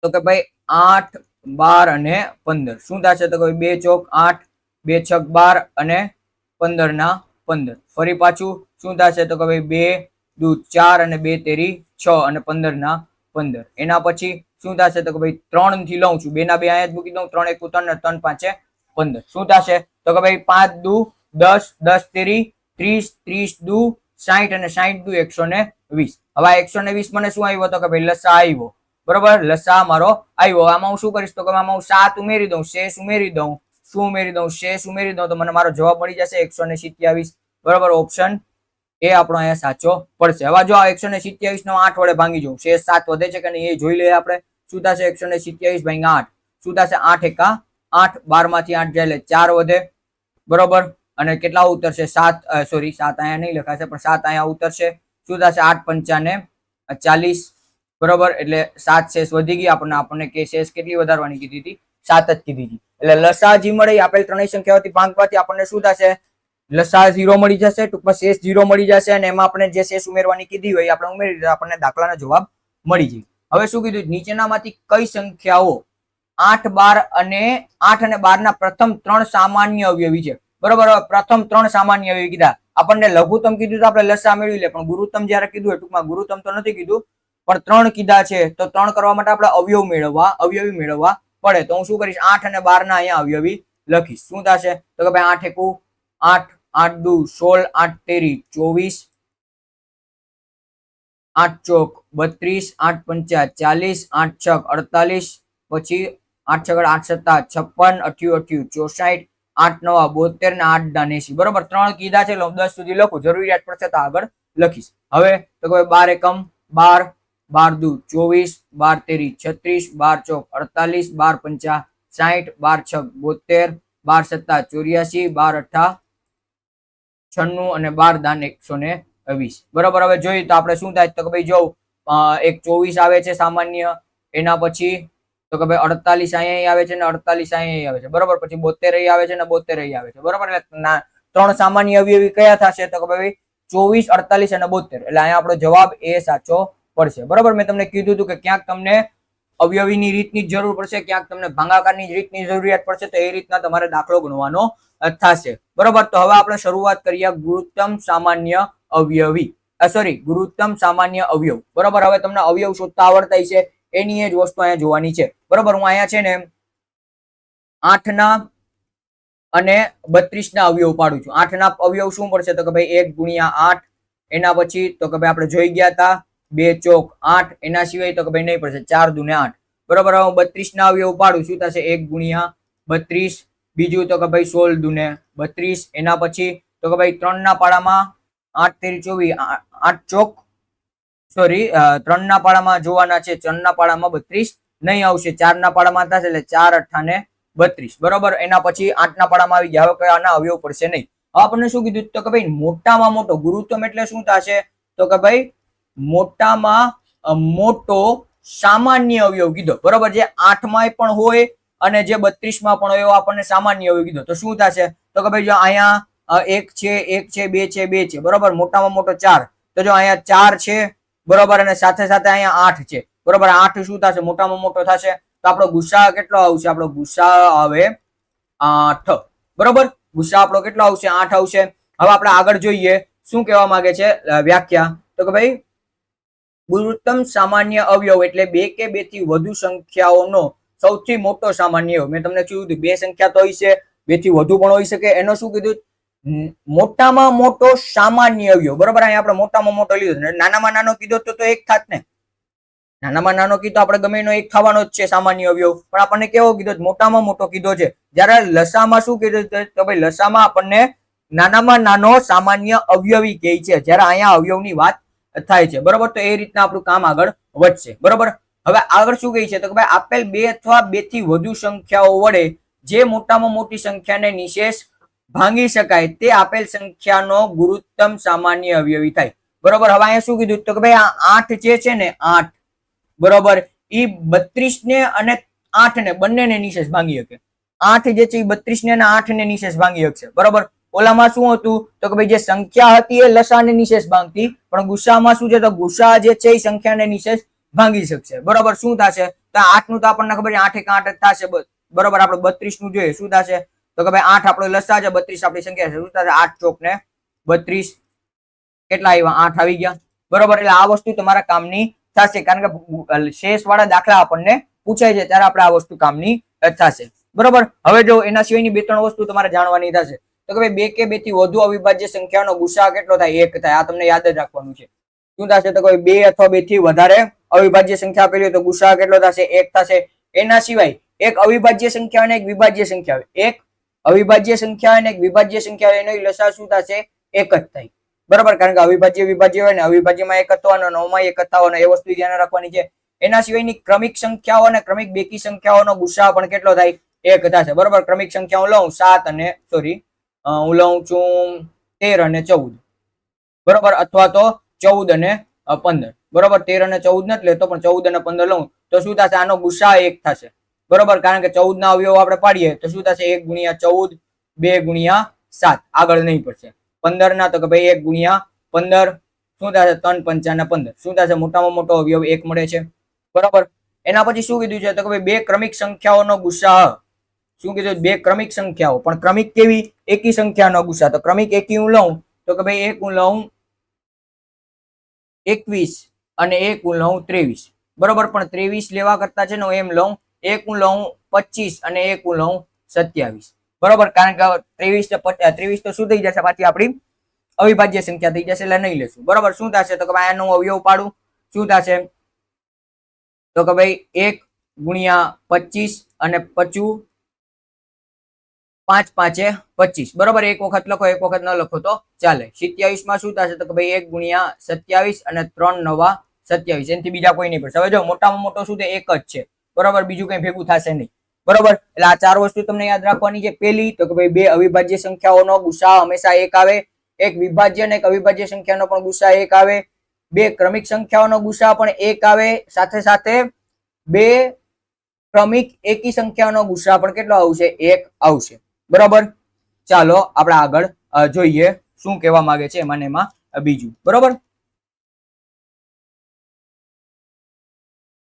તો કે ભાઈ 8, 12 અને 15. શું થશે તો કે 2 ચોક 8, 2 છક 12 અને 15 ના 15. ફરી પાછું શું થશે તો કે ભાઈ 2 દુ 4 અને 2 તેરી 6 અને 15 ના 15. એના પછી શું થશે તો કે ભાઈ 3 થી લઉં છું, 2 ના 2 અહીંયા જ મૂકી દઉં, 3 એકુ 3 અને 3 5 15. શું થશે તો કે ભાઈ 5 દુ 10, 10 તેરી 30, 30 દુ 60 અને 60 દુ 120. હવે 120 મને શું આવ્યો તો કે ભાઈ લસા આવ્યો, બરોબર. લસા મારો આવ્યો. આમાં હું શું કરીશ તો કે આમાં હું 7 ઉમેરી દઉં, શેષ ઉમેરી દઉં. શું ઉમેરી દઉં? શેષ ઉમેરી દઉં તો મને મારો જવાબ મળી જશે 127, બરોબર. ઓપ્શન એ આપણો અહીંયા સાચો પડશે. હવે જો 127 નો 8 વડે ભાંગી જવું, શેષ 7 વધે છે કે નહીં એ જોઈ લઈએ આપણે. શું થશે 127 ભાંગ્યા 8? શું થશે 8 એકા 8, 12 માંથી 8 જાય એટલે 4 વધે, બરોબર. અને કેટલા ઉતરશે? 7, સોરી 7 અહીંયા નહીં લખાશે પણ 7 અહીંયા ઉતરશે. શું થશે 8 પંચા ને 40, બરોબર. એટલે 7 શેષ વધી ગઈ. આપણને કે શેષ કેટલી વધારવાની કીધી હતી? 7 જ કીધી હતી. એટલે લસા જે મળે આપેલ ત્રણેય સંખ્યાઓથી ભાગવાથી આપણને શું થશે? લસા 0 મળી જશે, ટૂંકમાં શેષ 0 મળી જશે, અને એમાં આપણે જે શેષ ઉમેરવાની કીધી હોય આપણે ઉમેરી દીધા, આપણને દાખલાનો જવાબ મળી જાય. હવે શું કીધું? નીચેનામાંથી કઈ સંખ્યાઓ 8, 12 અને 12 ના પ્રથમ 3 સામાન્ય અવયવી છે, બરોબર. પ્રથમ 3 સામાન્ય અવયવી કીધા. આપણને લઘુત્તમ કીધું તો આપણે લસા મેળવી લે, પણ ગુરુત્તમ જયારે કીધું હોય, ટૂંકમાં ગુરુત્તમ તો નથી કીધું પણ 3 કીધા છે તો 3 કરવા માટે આપણે અવયવી મેળવવા પડે તો હું શું કરીશ 8 અને 12 ના અહીંયા અવયવી લખીશ. શું થશે તો કે ભાઈ 8 એકુ 8, 8 દુ 16, 8 તેરી 24, 8 ચોક 32, 8 પંચા 40, 8 છક 48, પછી 8 છગડ 8 સત્તા 56, 88 64, 8 નવા 72 ને 8 દા 80. બરોબર 3 કીધા છે 10 સુધી લખું, જરૂરિયાત પડશે તો આગળ લખીશ. હવે તો કે 12 એકમ 12, 12 દુ 24, 12 તેરી 36, 12 ચોક 48, 12 પંચા 60, 12 છક 72, 12 સત્તા 84, 12 અઠા 96 અને 12 દાન 120. બરોબર. હવે જોઈએ તો આપણે શું થાય તો કે ભાઈ જો એક 24 આવે છે સામાન્ય, એના પછી તો કે ભાઈ 48 અહીંયા આવે છે ને 48 અહીંયા આવે છે. બરોબર. પછી 72 અહીં આવે છે ને 72 અહીં આવે છે. બરોબર. એટલે 3 સામાન્ય અવયવી કયા થશે તો કે ભાઈ 24, 48 અને 72. એટલે અહીંયા આપણો જવાબ એ સાચો પડશે. બરોબર. મેં તમને કીધું હતું કે ક્યાંક તમને અવયવીની રીતની જરૂર પડશે, ક્યાંક તમને ભાગાકારની રીતની જરૂરિયાત પડશે, તો એ રીતના તમારે દાખલો ગણવાનો થશે. બરોબર. તો હવે આપણે શરૂઆત કરીએ ગુરુત્તમ સામાન્ય અવયવી, સોરી ગુરુત્તમ સામાન્ય અવયવ. બરોબર. હવે તમને અવયવ શોધતા આવડતા છે, એની એ જ વસ્તુ અહીંયા જોવાની છે. બરોબર. હું અહીંયા છે ને 8 ના અને 32 ના અવયવ પાડું છું. 8 ના અવયવ શું પડશે તો કે ભાઈ 1 ગુણ્યા 8, એના પછી તો કે ભાઈ આપણે જોઈ ગયા હતા 2 ચોક 8, એના સિવાય તો કે ભાઈ નહીં પડશે 4 દુ ને 8. બરોબર. હવે 32 ના અવયવ પાડું, શું થશે 1 ગુણ્યા 32, બીજું તો કે ભાઈ 16 દુ ને 32, એના પછી તો કે ભાઈ 3 ના પાડામાં 8 તેરી 24, 8 ચોક સોરી 3 ના પાડામાં જોવાના છે, 3 ના પાડામાં 32 નહીં આવશે, 4 ના પાડામાં થશે એટલે 4 અઠા ને 32. બરોબર. એના પછી 8 ના પાડામાં આવી ગયા. હવે કઈ આના અવયવ પડશે નહીં. હવે આપણને શું કીધું તો કે ભાઈ મોટામાં મોટો ગુરુત્તમ એટલે શું થશે તો કે ભાઈ મોટામાં મોટો સામાન્ય અવયવ કીધો. બરોબર. જે 8 માં પણ હોય અને જે 32 માં પણ હોય એવો આપણને સામાન્ય અવયવ કીધો. તો શું થશે તો કે ભાઈ જો અહીંયા 1 છે 1 છે 2 છે 2 છે. બરોબર. મોટામાં મોટો 4, તો જો અહીંયા 4 છે. બરોબર. અને સાથે સાથે અહીંયા 8 છે. બરોબર. 8 શું થશે મોટામાં મોટો થશે, તો આપણો ગુસા કેટલો આવશે, આપણો ગુસા આવે 8. બરોબર. ગુસા આપણો કેટલો આવશે 8 આવશે. હવે આપણે આગળ જોઈએ શું કહેવા માંગે છે વ્યાખ્યા તો કે ભાઈ ગુરુત્તમ સામાન્ય અવયવ એટલે 2 કે 2 થી વધુ સંખ્યાઓનો સૌથી મોટો સામાન્ય અવયવ. મેં તમને કીધું 2 સંખ્યા તો હોય છે, 2 થી વધુ પણ હોઈ શકે. એનો શું કીધું મોટામાં મોટો સામાન્ય અવયવ. બરોબર. અહીંયા આપણે મોટામાં મોટો લીધો, નાનામાં નાનો કીધો તો એક થાત ને, નાનામાં નાનો કીધો આપણે ગમે એનો એક થવાનો જ છે સામાન્ય અવયવ, પણ આપણને કેવો કીધો મોટામાં મોટો કીધો છે. જ્યારે લસામાં શું કીધું તો ભાઈ લસામાં આપણને નાનામાં નાનો સામાન્ય અવયવી કહે છે, જ્યારે અહીંયા અવયવની વાત થાય છે. બરોબર. તો એ રીતના આપણું કામ આગળ વધશે. બરોબર. હવે આગળ શું કહે છે તો કે ભાઈ આપેલ 2 અથવા 2 થી વધુ સંખ્યાઓ વડે જે મોટામાં મોટી સંખ્યાને નિશેષ ભાંગી શકાય તે આપેલ સંખ્યાનો ગુરુત્તમ સામાન્ય અવયવી થાય. બરોબર. હવે અહીંયા શું કીધું તો કે ભાઈ આ 8 જે છે ને 8, બરોબર, એ 32 ને અને 8 ને બંનેને નિશેષ ભાંગી શકે. 8 જે છે એ 32 ને અને 8 ને નિશેષ ભાંગી શકશે. બરોબર. ઓલામાં શું હતું તો કે ભાઈ જે સંખ્યા હતી એ લસાને નિશેષ ભાંગતી, પણ ગુસામાં શું છે તો ગુસા જે છે એ સંખ્યાને નિશેષ ભાંગી શકશે. બરોબર. શું થશે તો 8 નું તો આપણને ખબર છે 8 એક 8 થશે. બરોબર. આપણે 32 નું જોઈએ શું થશે તો કે ભાઈ 8 આપણો લસા છે, 32 આપણી સંખ્યા છે. શું થશે 8 ચોક ને 32, કેટલા આવ્યા 8 આવી ગયા. બરોબર. એટલે આ વસ્તુ તમારા કામની થશે, કારણ કે શેષ વાળા દાખલા આપણને પૂછાય છે ત્યારે આપણે આ વસ્તુ કામની થશે. બરોબર. હવે જો એના સિવાયની 2-3 વસ્તુ તમારે જાણવાની થશે તો કે ભાઈ 2 કે 2 થી વધુ અવિભાજ્ય સંખ્યાનો ગુસા કેટલો થાય 1 થાય. આ તમને યાદ જ રાખવાનું છે. શું થશે તો કોઈ 2 અથવા 2 થી વધારે અવિભાજ્ય સંખ્યા આપેલી હોય તો ગુસા કેટલો થશે 1 થશે. એના સિવાય એક અવિભાજ્ય સંખ્યા અને એક વિભાજ્ય સંખ્યા હોય, એક અવિભાજ્ય સંખ્યા અને એક વિભાજ્ય સંખ્યા હોય, એનો લસા શું થશે 1 જ થાય. બરોબર. કારણ કે અવિભાજ્ય વિભાજ્ય હોય ને અવિભાજ્યમાં 1 જ થવાનો, 9 માં 1 જ થવાનો, એ વસ્તુ ધ્યાન રાખવાની છે. એના સિવાયની ક્રમિક સંખ્યાઓ અને ક્રમિક બેકી સંખ્યાઓનો ગુસા પણ કેટલો થાય 1 થશે. બરોબર. ક્રમિક સંખ્યા હું લઉં 7 અને સોરી હું લઉં છું 13 અને 14. બરોબર. અથવા તો 14 અને 15. બરોબર. 13 અને 14 નથી લેતો, પણ 14 અને 15 લઉં તો શું થશે આનો ગુસા 1 થશે. બરોબર. કારણ કે 14 ના અવયવ આપણે પાડીએ તો શું થશે 1 ગુણ્યા 14, 2 ગુણ્યા 7, આગળ નહીં પડશે. 15 ના તો કે ભાઈ 1 ગુણ્યા 15, શું થશે 3 પંચા ને 15, શું થશે મોટામાં મોટો અવયવ 1 મળે છે. બરોબર. એના પછી શું કીધું છે તો કે ભાઈ 2 ક્રમિક સંખ્યાઓનો ગુસા, શું કીધું 2 ક્રમિક સંખ્યાઓ, પણ ક્રમિક કેવી એકી સંખ્યાનો ગુસા. તો ક્રમિક એકી હું લઉં તો કે ભાઈ 1 હું લઉં 21 અને 1 હું લઉં 23. બરોબર. પણ 23 લેવા કરતા છે ને હું એમ લઉં એક હું લઉં 25 અને એક હું લઉં 27, બરોબર. કારણ કે 23 તો શું થઈ જશે, પાછી આપણી અવિભાજ્ય સંખ્યા થઈ જશે, એટલે નહીં લેશું, બરોબર. શું થશે તો કે ભાઈ આનું અવયવ પાડું, શું થશે તો કે ભાઈ 1 ગુણ્યા 25 અને 55 5 5 25, બરોબર. એક વખત લખો, એક વખત ન લખો તો ચાલે. 27 માં શું થશે તો કે ભાઈ 1 ગુણ્યા 27 અને 3 નવા 27, એનાથી બીજા કોઈ નહીં પડશે. હવે જો મોટામાં મોટો શું છે, એક જ છે, બરોબર. બીજું કઈ ભેગું થશે નહીં, બરોબર. એટલે આ ચાર વસ્તુ તમને યાદ રાખવાની છે. પેલી તો કે ભાઈ બે અવિભાજ્ય સંખ્યાઓનો ગુસા હંમેશા એક આવે, એક વિભાજ્ય અને એક અવિભાજ્ય સંખ્યાનો પણ ગુસા એક આવે, બે ક્રમિક સંખ્યાઓનો ગુસા પણ એક આવે, સાથે સાથે બે ક્રમિક એકી સંખ્યાઓનો ગુસા પણ કેટલો આવશે, એક આવશે, બરોબર. ચાલો આપણે આગળ જોઈએ શું કહેવા માંગે છે એમાં બીજું, બરોબર.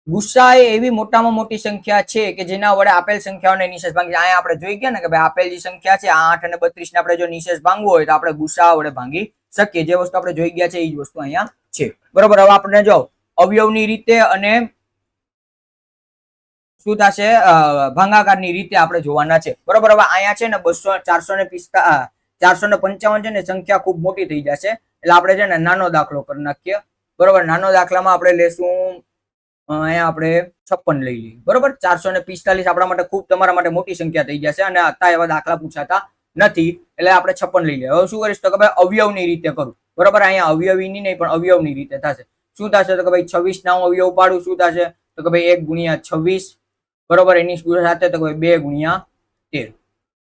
ગુસ્સા એ એવી મોટામાં મોટી સંખ્યા છે કે જેના વડે આપેલ સંખ્યાઓને નિશેષ ભાંગી. અહીંયા આપણે જોઈ ગયા ને કે ભાઈ આપેલ જે સંખ્યા છે 8 અને 32 ને આપણે જો નિશેષ ભાંગવો હોય તો આપણે ગુસ્સા વડે ભાંગી શકીએ. જે વસ્તુ આપણે જોઈ ગયા છે એ જ વસ્તુ અહીંયા છે, બરોબર. હવે આપણે જો અવયવની રીતે અને શું થશે ભાગાકારની રીતે આપણે જોવાના છે, બરોબર. હવે અહીંયા છે ને 455 છે ને સંખ્યા ખૂબ મોટી થઈ જશે, એટલે આપણે છે ને નાનો દાખલો કરી નાખીએ, બરોબર. નાનો દાખલામાં આપણે લેશું અહીંયા આપણે 56 લઈ લઈએ, બરોબર. 445 આપણા માટે ખૂબ તમારા માટે મોટી સંખ્યા થઈ જશે અને અત્યારે એવા દાખલા પૂછાતા નથી, એટલે આપણે 56 લઈ લઈએ. હવે શું કરીશ તો કે ભાઈ અવયવની રીતે કરું, બરોબર. અહીંયા અવયવીની નહીં પણ અવયવની રીતે થશે. શું થશે તો કે ભાઈ 26 ના હું અવયવ પાડું, શું થશે તો કે ભાઈ 1 ગુણ્યા 26, બરોબર. એની સાથે તો કે ભાઈ 2 ગુણ્યા 13,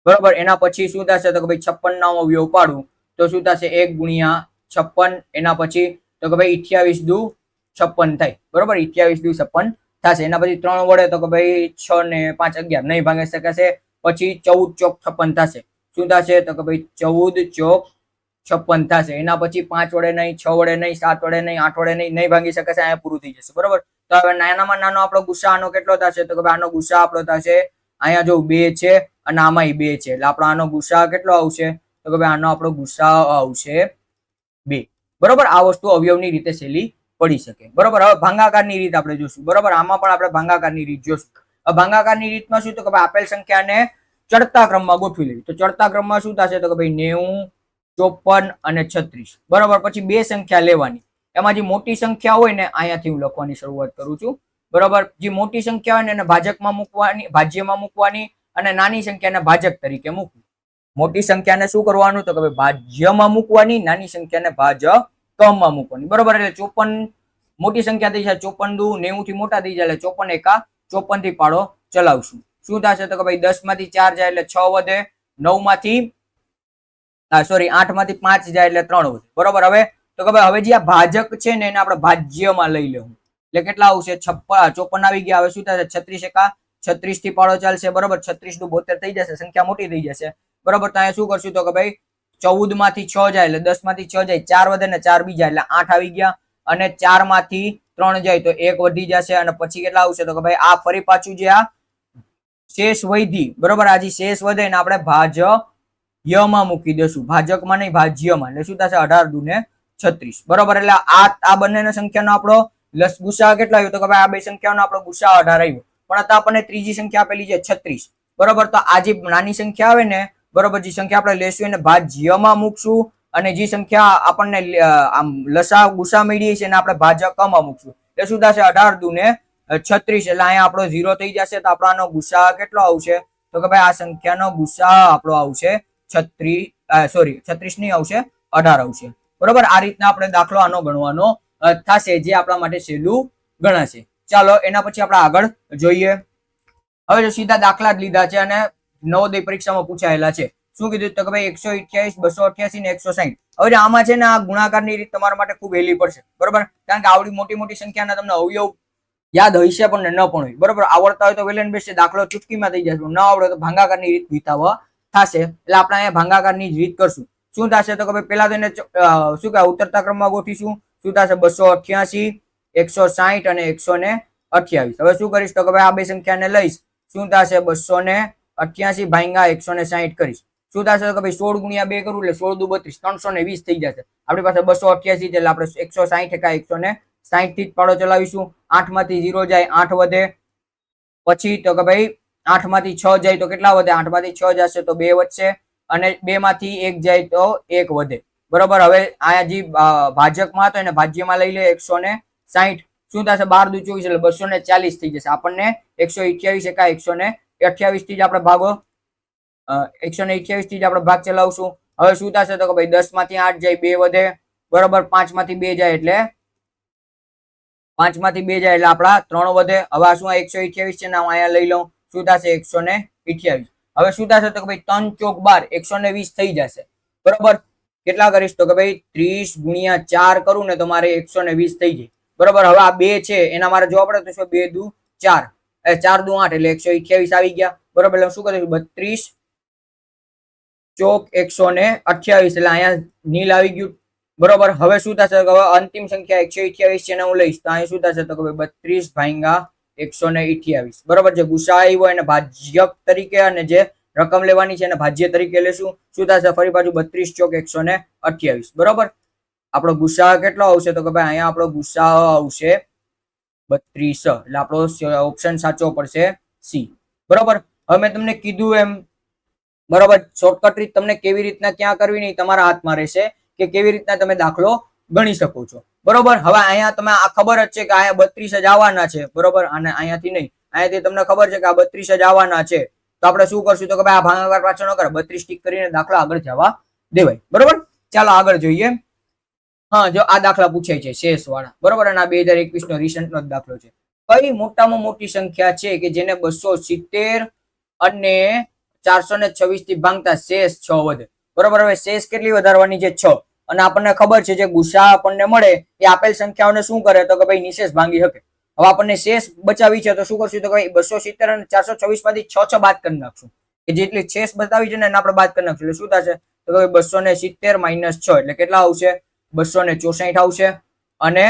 બરોબર. એના પછી શું થશે તો કે ભાઈ 56 ના હું અવયવ પાડું તો શું થશે 1 ગુણ્યા 56, એના પછી તો કે ભાઈ 28 દુ 56 થાય, બરોબર. 28 દુ 56 થશે. એના પછી 3 વડે તો કે ભાઈ 6 ને 5 11 નહીં ભાંગી શકાશે. પછી 14 ચોક 56 થશે. શું થશે તો કે ભાઈ 14 ચોક 56 થશે. એના પછી 5 વડે નહીં, 6 વડે નહીં, 7 વડે નહીં, 8 વડે નહીં ભાંગી શકાશે. અહીંયા પૂરું થઈ જશે, બરોબર. તો હવે નાનામાં નાનો આપણો ગુસ્સા આનો કેટલો થશે તો કે ભાઈ આનો ગુસ્સા આપણો થશે, અહીંયા જો 2 છે અને આમાંય 2 છે, એટલે આપણો આનો ગુસ્સા કેટલો આવશે તો કે ભાઈ આનો આપણો ગુસ્સા આવશે 2, બરોબર. આ વસ્તુ અવયવની રીતે સહેલી પડી શકે, બરોબર. હવે ભાગાકારની રીત આપણે જોશું, બરોબર. આમાં પણ આપણે ભાગાકારની રીત જોશું. ભાગાકારની રીતમાં શું તો કે ભાઈ આપેલ સંખ્યાને ચડતા ક્રમમાં ગોઠવી લેવી. તો ચડતા ક્રમમાં શું થશે તો કે ભાઈ 90, 54 અને 36, બરોબર. પછી બે સંખ્યા લેવાની, એમાં જે મોટી સંખ્યા હોય ને અહીંયાથી હું લખવાની શરૂઆત કરું છું, બરોબર. જે મોટી સંખ્યા હોય ને એને ભાજકમાં મૂકવાની, ભાજ્યમાં મૂકવાની, અને નાની સંખ્યાને ભાજક તરીકે મૂકવી. મોટી સંખ્યાને શું કરવાનું તો કે ભાઈ ભાજ્યમાં મૂકવાની, નાની સંખ્યાને ભાજકમાં મૂકવાની, બરોબર. એટલે 54 મોટી સંખ્યા થઈ જાય, 54 દુ 90 થી મોટા થઈ જાય, એટલે 54 એકા 54 થી પાડો ચલાવશું. શું થશે તો કે ભાઈ 10 માંથી 4 જાય એટલે 6 વધે, 9 માંથી 8 માંથી 5 જાય એટલે 3 વધે, બરોબર. હવે તો કે ભાઈ હવે જે આ ભાજક છે ને એને આપણે ભાજ્યમાં લઈ લેવું, એટલે કેટલા આવશે 54 આવી ગયા. હવે શું થશે 36 એકા 36 થી પાડો ચાલશે, બરોબર. 36 નું 72 થઈ જશે, સંખ્યા મોટી થઈ જશે, બરોબર. તો અહીંયા શું કરશું તો કે ભાઈ 14 માંથી 6 જાય એટલે 10 માંથી 6 જાય 4 વધે ને 4 બીજા એટલે 8 આવી ગયા, અને 4 માંથી 3 જાય તો 1 વધી જશે, અને પછી કેટલા આવશે તો કે ભાઈ આ ફરી પાછું જે આ શેષ વધી, બરોબર. આ જે શેષ વધે ને આપણે ભાજ્યમાં મૂકી દેશું, ભાજકમાં નહીં ભાજ્યમાં, એટલે શું થશે 18 દુ ને 36, બરોબર. એટલે આ બંને સંખ્યાનો આપણો ગુસા કેટલો આવ્યો તો કે ભાઈ આ બે સંખ્યાનો આપણો ગુસા 18 આવ્યો. પણ અત્યારે આપણને ત્રીજી સંખ્યા આપેલી છે 36, બરોબર. તો આ જે નાની સંખ્યા આવે ને, બરોબર, જે સંખ્યા આપણે લેશું એને ભાજ્યમાં મૂકશું, અને જે સંખ્યા આપણને લસા ગુસા મળી છે એને આપણે ભાજકમાં મૂકશું, એટલે શું થશે 18 દુ ને 36, એટલે અહીંયા આપણો 0 થઈ જશે. તો આપણો ગુસા કેટલો આવશે તો કે ભાઈ આ સંખ્યાનો ગુસા આપણો આવશે 36 નહીં આવશે 18 આવશે, બરોબર. આ રીતના આપણે દાખલો આનો ગણવાનો થશે, જે આપણા માટે સહેલું ગણાશે. ચાલો એના પછી આપણે આગળ જોઈએ. હવે જો સીધા દાખલા જ લીધા છે અને નવોદય પરીક્ષામાં પૂછાયેલા છે. શું કીધું તો કે ભાઈ 128, 288 ને 160. હવે આમાં છે ને આ ગુણાકારની રીત તમારા માટે ખૂબ હેલી પડશે, બરોબર. કારણ કે આવડી મોટી મોટી સંખ્યાના તમને અવયવ યાદ હશે પણ ન પણ હોય, બરોબર. આવડતા હોય તો વેલ એન્ડ બેસ્ટ દાખલો ચૂટકીમાં થઈ જશે, ન આવડે તો ભાગાકારની રીત વિતાવવા થશે. એટલે આપણે અહીંયા ભાગાકારની રીત કરશું. શું થશે તો કે ભાઈ પેલા તો એને શું કહેવાય ઉતરતા ક્રમમાં ગોઠવીશું. શું થશે 288, 160 અને 128. હવે શું કરીશ તો કે ભાઈ આ બે સંખ્યાને લઈશ. શું થશે 288 ભાંગા 160 કરીશ. શું થશે તો કે ભાઈ 16 ગુણ્યા 2 કરું એટલે 16 દુ 32, 320 થઈ જશે. આપણી પાસે 288 એટલે આપણે 160 એકા 160 થી જ પાડો ચલાવીશું. 8 માંથી 0 જાય 8 વધે, પછી તો કે ભાઈ 8 માંથી 6 જાય તો કેટલા વધે? 8 માંથી 6 જશે તો 2 વધશે અને 2 માંથી 1 જાય તો 1 વધે. બરોબર. હવે આ જે ભાજકમાં હતો એને ભાજ્યમાં લઈ લે 160. શું થશે? 12 દુ 24 એટલે 240 થઈ જશે. આપણને 128 એકા 128 થી જ આપણે ભાગો 128 થી જ આપણે ભાગ ચલાવશું. હવે શું થશે? તો કે ભાઈ 10 માંથી 8 જાય 2 વધે. બરોબર. 5 માંથી 2 જાય એટલે 5 માંથી 2 જાય એટલે આપડા 3 વધે. હવે આ શું 128 છે ને હું અહીંયા લઈ લઉં. શું થશે? 128. હવે શું થશે? તો કે ભાઈ 3 ચોક 12 120 થઈ જશે. બરોબર. કેટલા કરીશ? તો કે ભાઈ 30 ગુણ્યા 4 કરું ને તો મારે 120 થઈ જાય. બરોબર. હવે આ 2 છે એના મારે જોવા પડે તો શું? 2 દુ 4 4 દુ 8 એટલે 128 આવી ગયા. બરોબર. એટલે શું કરીશું? 32 ચોક 128 એટલે અહીંયા નીલ આવી ગયું. બરોબર. હવે શું થશે? હવે અંતિમ સંખ્યા 128 છે ને હું લઈશ તો અહીં શું થશે? તો કે 32 ભાગ્યા 128. બરોબર. જે ગુસા આવ્યો એને ભાજ્યક તરીકે અને જે રકમ લેવાની છે એને ભાજ્ય તરીકે લેશું. શું થશે? ફરી પાછું 32 ચોક 128. બરોબર. આપણો ગુસા કેટલો આવશે? તો કે ભાઈ અહીંયા આપણો ગુસા આવશે 32. એટલે આપણો ઓપ્શન સાચો પડશે સી. બરોબર. હવે મેં તમને કીધું એમ બરોબર શોર્ટકટ રીત તમને કેવી રીતના ક્યાં કરવી નહીં તમારા હાથમાં રહેશે કે કેવી રીતના તમે દાખલો ગણી શકો છો. બરોબર. હવે અહીંયા તમે આ ખબર જ છે કે અહીંયા 32 જ આવવાના છે. બરોબર. અને અહીંયાથી નહીં, અહીંયાથી તમને ખબર છે કે આ 32 જ આવવાના છે. તો આપણે શું કરશું? તો કે ભાઈ આ ભાગાકાર પાછો ન કરે, 32 ટીક કરીને દાખલો આગળ જવા દેવાય. બરોબર. ચાલો આગળ જોઈએ. હા, જો આ દાખલા પૂછાય છે શેષ વાળા. બરોબર. અને આ 2021 નો રિસન્ટ નો દાખલો છે. કઈ મોટામાં મોટી સંખ્યા છે કે જેને 270 અને 426 થી ભાંગતા શેષ 6 વધે? બરોબર. હવે શેષ કેટલી વધારવાની છે? 6. અને આપણને ખબર છે જે ગુસા આપણને મળે એ આપેલ સંખ્યાઓને શું કરે? તો કે ભાઈ નિશેષ ભાંગી શકે. હવે આપણને શેષ બચાવી છે તો શું કરશું? તો ભાઈ 270 અને 426 માંથી 6 બાદ કરી નાખશું. કે જેટલી શેષ બતાવી છે ને એને આપણે બાદ કરી નાખશું. એટલે શું થશે? તો કે 270 માઇનસ 6 એટલે કેટલા આવશે? 264 આવશે. અને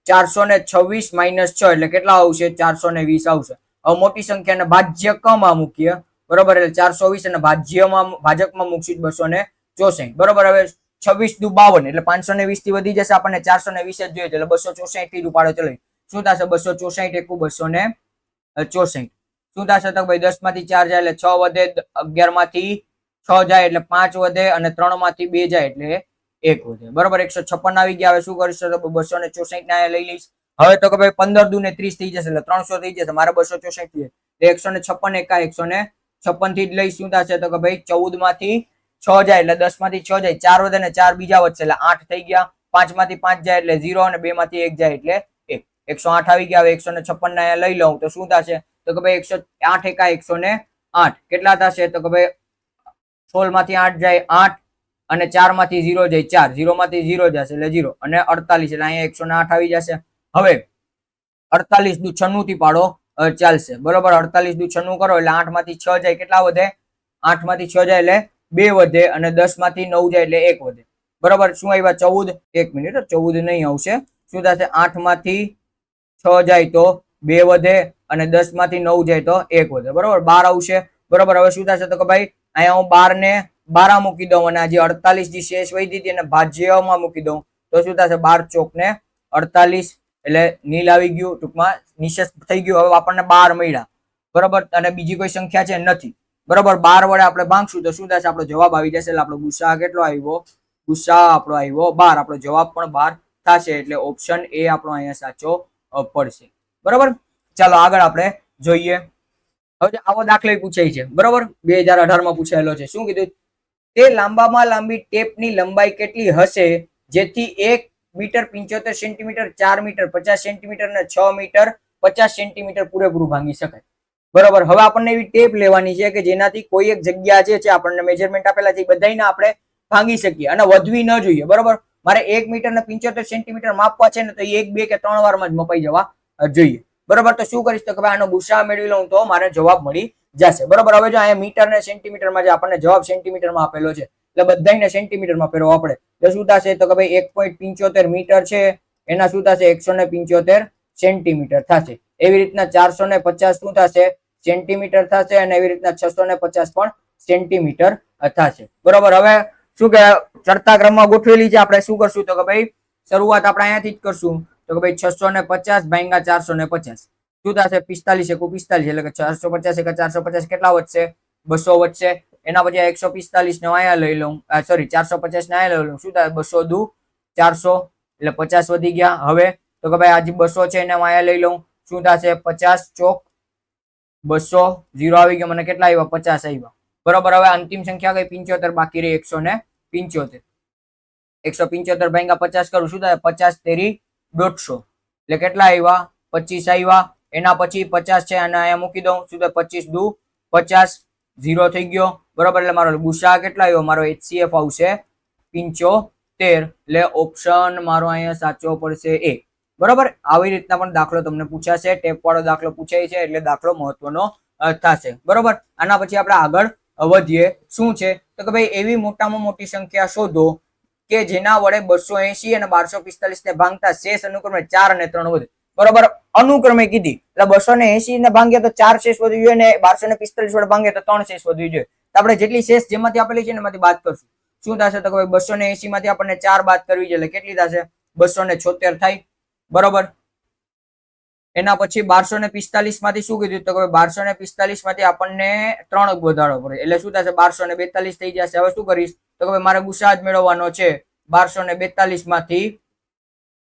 426 માઇનસ 6 એટલે કેટલા આવશે? 420 આવશે. હવે મોટી સંખ્યાને ભાજ્યકમાં મૂકીએ. બરોબર. એટલે 420 અને ભાજકમાં મૂકશું 264. બરોબર. હવે 26 દુ 52 એટલે 520 થી વધી જશે. આપણને 420 જ જોઈએ એટલે 264 થી ઉપાડો ચલો. શું થશે? 264 એકુ 264. શું થશે? તો ભાઈ 10 માંથી 4 જાય એટલે 6 વધે. 11 માંથી 6 જાય એટલે 5 વધે અને 3 માંથી 2 જાય એટલે 1 વધે. બરોબર. 156 આવી ગયા. હવે શું કરીશું? તો 264 ને લઈ લઈશ. હવે તો કે ભાઈ 15 દુ ને 30 થઈ જશે એટલે 300 થઈ જશે. મારે 264 જોઈએ એટલે 156 એકા 156 થી જ લઈ. શું થશે? તો કે ભાઈ 14 માંથી 6 જાય એટલે 10 માંથી 6 જાય 4 વધે ને 4 બીજા વધશે એટલે 8 થઈ ગયા. 5 માંથી 5 જાય એટલે 0 અને 2 માંથી 1 જાય એટલે 1. 108 આવી ગયા. હવે 156 ને લઈ લઉં તો શું થશે? તો કે ભાઈ 108 એકા 108 કેટલા થશે? તો કે ભાઈ 16 માંથી 8 જાય 8 અને 4 માંથી 0 જાય 4. 0 માંથી 0 જશે એટલે 0 અને 48 એટલે અહીંયા 108 આવી જશે. હવે 48 દુ 96 થી પાડો ચાલશે. બરોબર. 48 દુ 96 કરો એટલે 8 માંથી 6 જાય કેટલા વધે? 8 માંથી 6 જાય એટલે 2 વધે અને 10 માંથી 9 જાય એટલે 1 વધે. બરોબર. શું આવ્યા? 14. 1 મિનિટ, 14 નહીં આવશે. શું થશે? 8 માંથી 6 જાય તો 2 વધે અને 10 માંથી 9 જાય તો 1 વધે. બરોબર. 12 આવશે. બરોબર. હવે શું થશે? તો કે ભાઈ અહીંયા હું 12 ને 12 મૂકી દઉં અને આ જે 48 જે શેષ વધી હતી એને ભાજ્યમાં મૂકી દઉં તો શું થશે? 12 ચોક ને 48 એટલે નીલ આવી ગયું. ટૂંકમાં નિશેષ થઈ ગયું. હવે આપણને 12 મળ્યા. બરોબર. અને બીજી કોઈ સંખ્યા છે નથી. બરોબર. 12 વડે આપણે ભાંગશું તો શું થશે? આપણો જવાબ આવી જશે. એટલે આપણો ગુસા કેટલો આવ્યો? ગુસા આપણો આવ્યો 12. આપણો જવાબ પણ 12 થશે. એટલે ઓપ્શન એ આપણો અહીંયા સાચો પડશે. બરોબર. ચાલો આગળ આપણે જોઈએ. હવે આવો દાખલો પૂછાય છે. બરોબર. 2018 માં પૂછાયેલો છે. શું કીધું? તે લાંબામાં લાંબી ટેપની લંબાઈ કેટલી હશે જેથી 1 મીટર 75 સેન્ટીમીટર, 4 મીટર 50 સેન્ટીમીટર અને 6 મીટર 50 સેન્ટીમીટર પૂરેપૂરું ભાંગી શકાય? બરોબર. હવે આપણને એવી ટેપ લેવાની છે કે જેનાથી કોઈ એક જગ્યા જે છે આપણને મેજરમેન્ટ આપેલા છે એ બધાને આપણે ભાંગી શકીએ અને વધવી ન જોઈએ. બરોબર. મારે 1 મીટર ને 75 સેન્ટીમીટર માપવા છે ને તો 1, 2 કે 3 વારમાં જ મપાઈ જવા જોઈએ. બરોબર. તો શું કરીશ? તો કે આનો ગુસા મેળવી લઉં તો મારે જવાબ મળી જશે. બરોબર. હવે જો અહીંયા મીટર ને સેન્ટીમીટર માં જે આપણને જવાબ સેન્ટીમીટર માં આપેલો છે એટલે બધાને સેન્ટીમીટર માં ફેરવો આપણે તો શું થશે? તો કે ભાઈ 1.75 મીટર છે એના શું થશે? 175 સેન્ટીમીટર થશે. એવી રીતના 450 શું થશે? સેન્ટીમીટર થશે અને એવી રીતના 650 પણ સેન્ટીમીટર થશે. બરોબર. હવે શું કે ચડતા ક્રમમાં ગોઠવેલી છે. આપણે શું કરશું? તો કે ભાઈ શરૂઆત આપણે અહીંયાથી જ કરશું. તો કે ભાઈ 650 ભાગ્યા 450 શું થશે 45 એકુ 45 એટલે કે 450 એકા 450 કેટલા વધશે 200 વધશે. એના પછી 145 ને અહીંયા લઈ લઉં, સોરી 450 ને અહીંયા લઈ લઉં, શું થાય 200 દુ 400 એટલે 50 વધી ગયા. હવે તો કે ભાઈ આજે 200 છે એને અહીંયા લઈ લઉં, શું થશે 50 ચોક 200 0 આવી ગયો, મને કેટલા આવ્યા 50 આવ્યા. બરોબર. હવે અંતિમ સંખ્યા કઈ 75 બાકી રહી 175. 175 ભાગ્યા 50 કરું, શું થાય 50 તેરી 150 એટલે કેટલા આવ્યા 25 આવ્યા. એના પછી 50 છે અને અહીંયા મૂકી દઉં, શું થાય 25 દુ 50 0 થઈ ગયો. બરોબર. એટલે મારો ગુસા કેટલા આવ્યો, મારો HCF આવશે 75. એટલે ઓપ્શન મારો અહીંયા સાચો પડશે એ. બરોબર. આવી રીતના પણ દાખલો તમને પૂછાશે, ટેપ વાળો દાખલો પૂછાય છે એટલે દાખલો મહત્વનો થશે. બરોબર. આના પછી આપણે આગળ વધીએ. શું છે તો કે ભાઈ એવી મોટામાં મોટી સંખ્યા શોધો કે જેના વડે 280 અને 1245 ને ભાંગતા શેષ અનુક્રમે 4 અને 3 વધે. બરોબર. અનુક્રમે કીધી એટલે 280 ને ભાંગીએ તો 4 શેષ વધવી જોઈએ અને 1245 વડે ભાંગીએ તો 3 શેષ વધવી જોઈએ. તો આપણે જેટલી શેષ જેમાંથી આપેલી છે એમાંથી બાદ કરશું. શું થશે તો કે 280 માંથી આપણને 4 બાદ કરવી છે એટલે કેટલી થશે 276 થાય. બરોબર. એના પછી 1245 માંથી શું કીધું તો કે 1245 માંથી આપણને 3 વધારવો પડે એટલે શું થશે 1242 થઈ જશે. હવે શું કરીશ તો કે મારે ગુસા જ મેળવવાનો છે, 1242 માંથી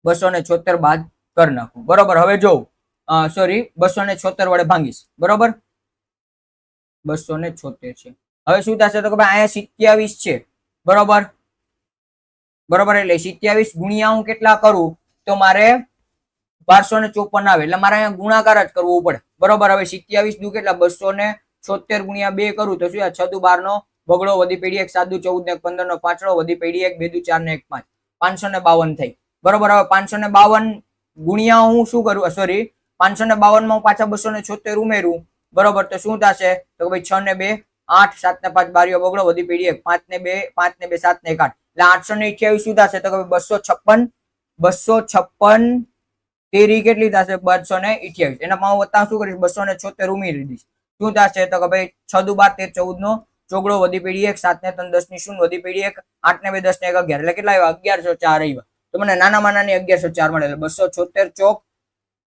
276 બાદ કરી નાખું. બરોબર. હવે જો સોરી 276 વડે ભાંગીશ. બરોબર. 276 છે. હવે શું થશે તો કે ભાઈ અહીંયા 27 છે. બરોબર. બરોબર. એટલે 27 ગુણ્યા હું કેટલા કરું તો મારે 1254 આવે એટલે મારે અહીંયા ગુણાકાર જ કરવો પડે. બરોબર. હવે 27 દુ કેટલા 276 ગુણ્યા 2 કરું તો શું 6 દુ 12 નો બગડો વધી પેઢી 1 7 દુ 14 ને 15 નો પાંચડો વધી પેઢી 1 2 દુ 4 ને 1 5 552 થઈ. બરોબર. હવે 552 ગુણ્યા હું શું કરું, સોરી 552 માં હું પાછા 276 ઉમેરું. બરોબર. તો શું થશે તો ભાઈ 6 ને 2 8 7 ને 5 બારીઓ બગડો વધી પેઢી 1 5 ને 2 5 ને 2 7 ને 1 8 એટલે 828 શું થશે તો કે 256 તેરી કેટલી થશે 228. એના પાઉં વત્તા શું કરીશ 276 ઉમેરી દઈશ. શું થશે તો કે ભાઈ 6 દુ 12 13 14 નો ચોગડો વધી પેઢી 1 7 ને 3 10 ની શૂન્ય વધી પેઢી 1 8 ને 2 10 ને 1 11 એટલે કેટલા આવ્યા 1104 આવ્યા. તો મને નાનામાં નાની 1104 મળે એટલે 276 ચોક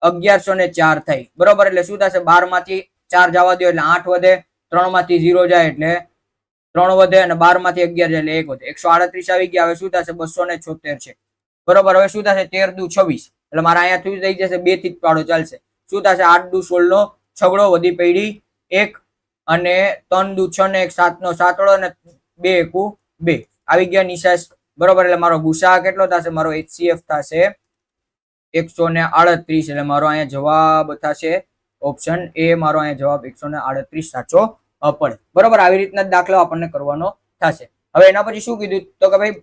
1104 થઈ. બરોબર. એટલે શું થશે 12 માંથી 4 જવા દો એટલે 8 વધે, 3 માંથી 0 જાય એટલે 3 વધે અને 12 માંથી 11 જાય એટલે 1 વધે. 138 આવી ગયા. હવે શું થશે 276 છે. બરોબર. હવે શું થશે 13 દુ 26 એટલે મારા અહીંયા થઈ જશે 2 થી પાડો ચાલશે. શું થશે 8 દુ 16 નો છગડો વધી પેઢી 1 અને 3 દુ 6 ને 1 7 નો સાતડો અને 2 એકુ 2 આવી ગયા નિશાસ. બરોબર. એટલે મારો ગુસા કેટલો થશે, મારો HCF થશે 138 એટલે મારો અહીંયા જવાબ થશે ઓપ્શન એ. મારો અહીંયા જવાબ 138 સાચો પડે. બરોબર. આવી રીતના દાખલો આપણને કરવાનો થશે. હવે એના પછી શું કીધું તો કે ભાઈ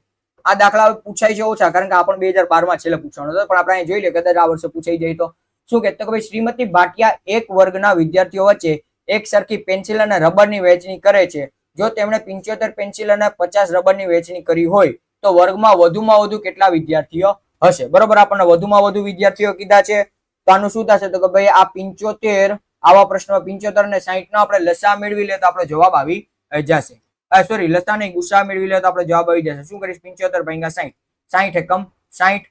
આ દાખલા પૂછાય છે ઓછા કારણ કે આ પણ 2012 માં છેલ્લે પૂછવાનો હતો, પણ આપણે જોઈ લે કદાચ આ વર્ષે પૂછાઈ જાય તો શું કે તો કે ભાઈ શ્રીમતી ભાટિયા એક વર્ગના વિદ્યાર્થીઓ વચ્ચે એક સરખી પેન્સિલ અને રબરની વહેંચણી કરે છે. જો તેમણે 75 પેન્સિલ અને 50 રબરની વહેંચણી કરી હોય તો વર્ગમાં વધુમાં વધુ કેટલા વિદ્યાર્થીઓ હશે. બરોબર. આપણને વધુમાં વધુ વિદ્યાર્થીઓ કીધા છે તો આનું શું થશે તો કે ભાઈ આ 75 આવા પ્રશ્નમાં 75 અને 60 નો આપણે લસા મેળવી લે તો આપણો જવાબ આવી જશે. સોરી લસા નહીં ગુસા મેળવી લે તો આપણો જવાબ આવી જશે. શું કરીશ 75 ભાગ્યા 60 60 એકમ 60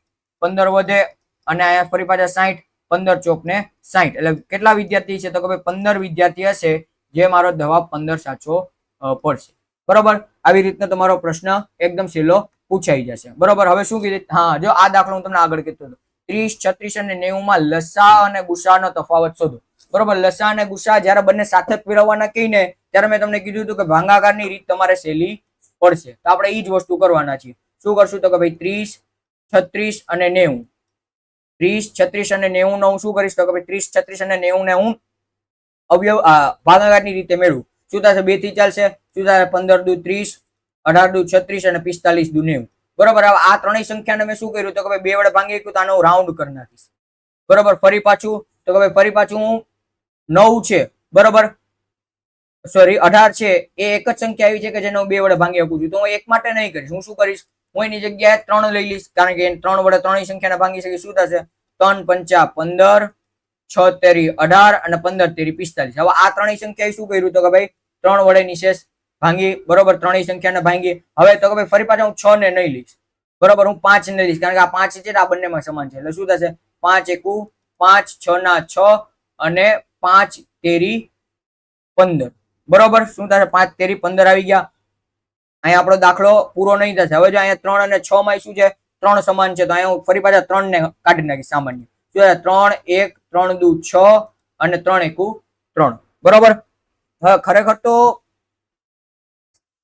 15 વધે અને અહીંયા ફરી પાછા 60 15 ચોક ને 60 એટલે કેટલા વિદ્યાર્થી છે તો કે ભાઈ 15 વિદ્યાર્થી હશે જે મારો જવાબ 15 સાચો પડશે. બરોબર. આવી રીતના તમારો પ્રશ્ન એકદમ સહેલો પૂછાઈ જશે. બરોબર. હવે શું કીધું, હા જો આ દાખલો હું તમને આગળ કીધું હતું 30 36 અને 90 માં લસા અને ગુસાનો તફાવત શોધો. બરોબર. લસા અને ગુસા જયારે બંને સાથે ફેરવવાના કહીને ત્યારે મેં તમને કીધું હતું કે ભાગાકારની રીત તમારે સહેલી પડશે. તો આપણે એ જ વસ્તુ કરવાના છીએ. શું કરશું તો કે ભાઈ 30 36 અને 90 30 36 અને 90 નો હું શું કરીશ તો કે ભાઈ 30 36 અને 90 ને હું અવયવ ભાગાકારની રીતે મેળવું. શું થશે 2 થી ચાલશે. શું થશે 15 દુ 30 18 દુ 36 અને 45 દુ 90. બરોબર. હવે આ ત્રણેય સંખ્યાને મેં શું કર્યું તો કે ભાઈ 2 વડે ભાંગી તો આનો રાઉન્ડ કરી નાખીશ. બરોબર. ફરી પાછું તો કે ભાઈ ફરી પાછું હું 9 છે બરોબર સોરી 18 છે એ એક જ સંખ્યા આવી છે કે જેને હું 2 વડે ભાંગી શકું છું. તો હું એક માટે નહીં કરીશ. હું શું કરીશ હું એની જગ્યાએ 3 લઈ લઈશ કારણ કે 3 વડે ત્રણેય સંખ્યાને ભાંગી શકીશ. શું થશે 3 5 15 6 તેરી 18 અને 15 તેરી 45. હવે આ ત્રણેય સંખ્યાએ શું કર્યું તો કે ભાઈ 3 વડે નિશેષ ભાંગી. બરોબર. ત્રણેય સંખ્યાને ભાંગી. હવે તો કે ભાઈ ફરી પાછા હું 6 ને નહીં લઈશ. બરોબર. હું 5 ને લઈશ કારણ કે આ 5 છે આ બંનેમાં સમાન છે એટલે શું થશે 5 એકુ 5 6 ના 6 અને 5 તેરી 15. બરોબર, શું થશે? 5 તેરી 15 આવી ગયા. અહીંયા આપણો દાખલો પૂરો નહીં થશે. હવે જો અહીંયા 3 અને 6 માં શું છે? 3 સમાન છે, તો અહીંયા ફરી પાછા 3 ને કાઢી નાખી સામાન્ય. શું 3 1 3 2 6 અને 3 1 3. બરોબર. હવે ખરેખર તો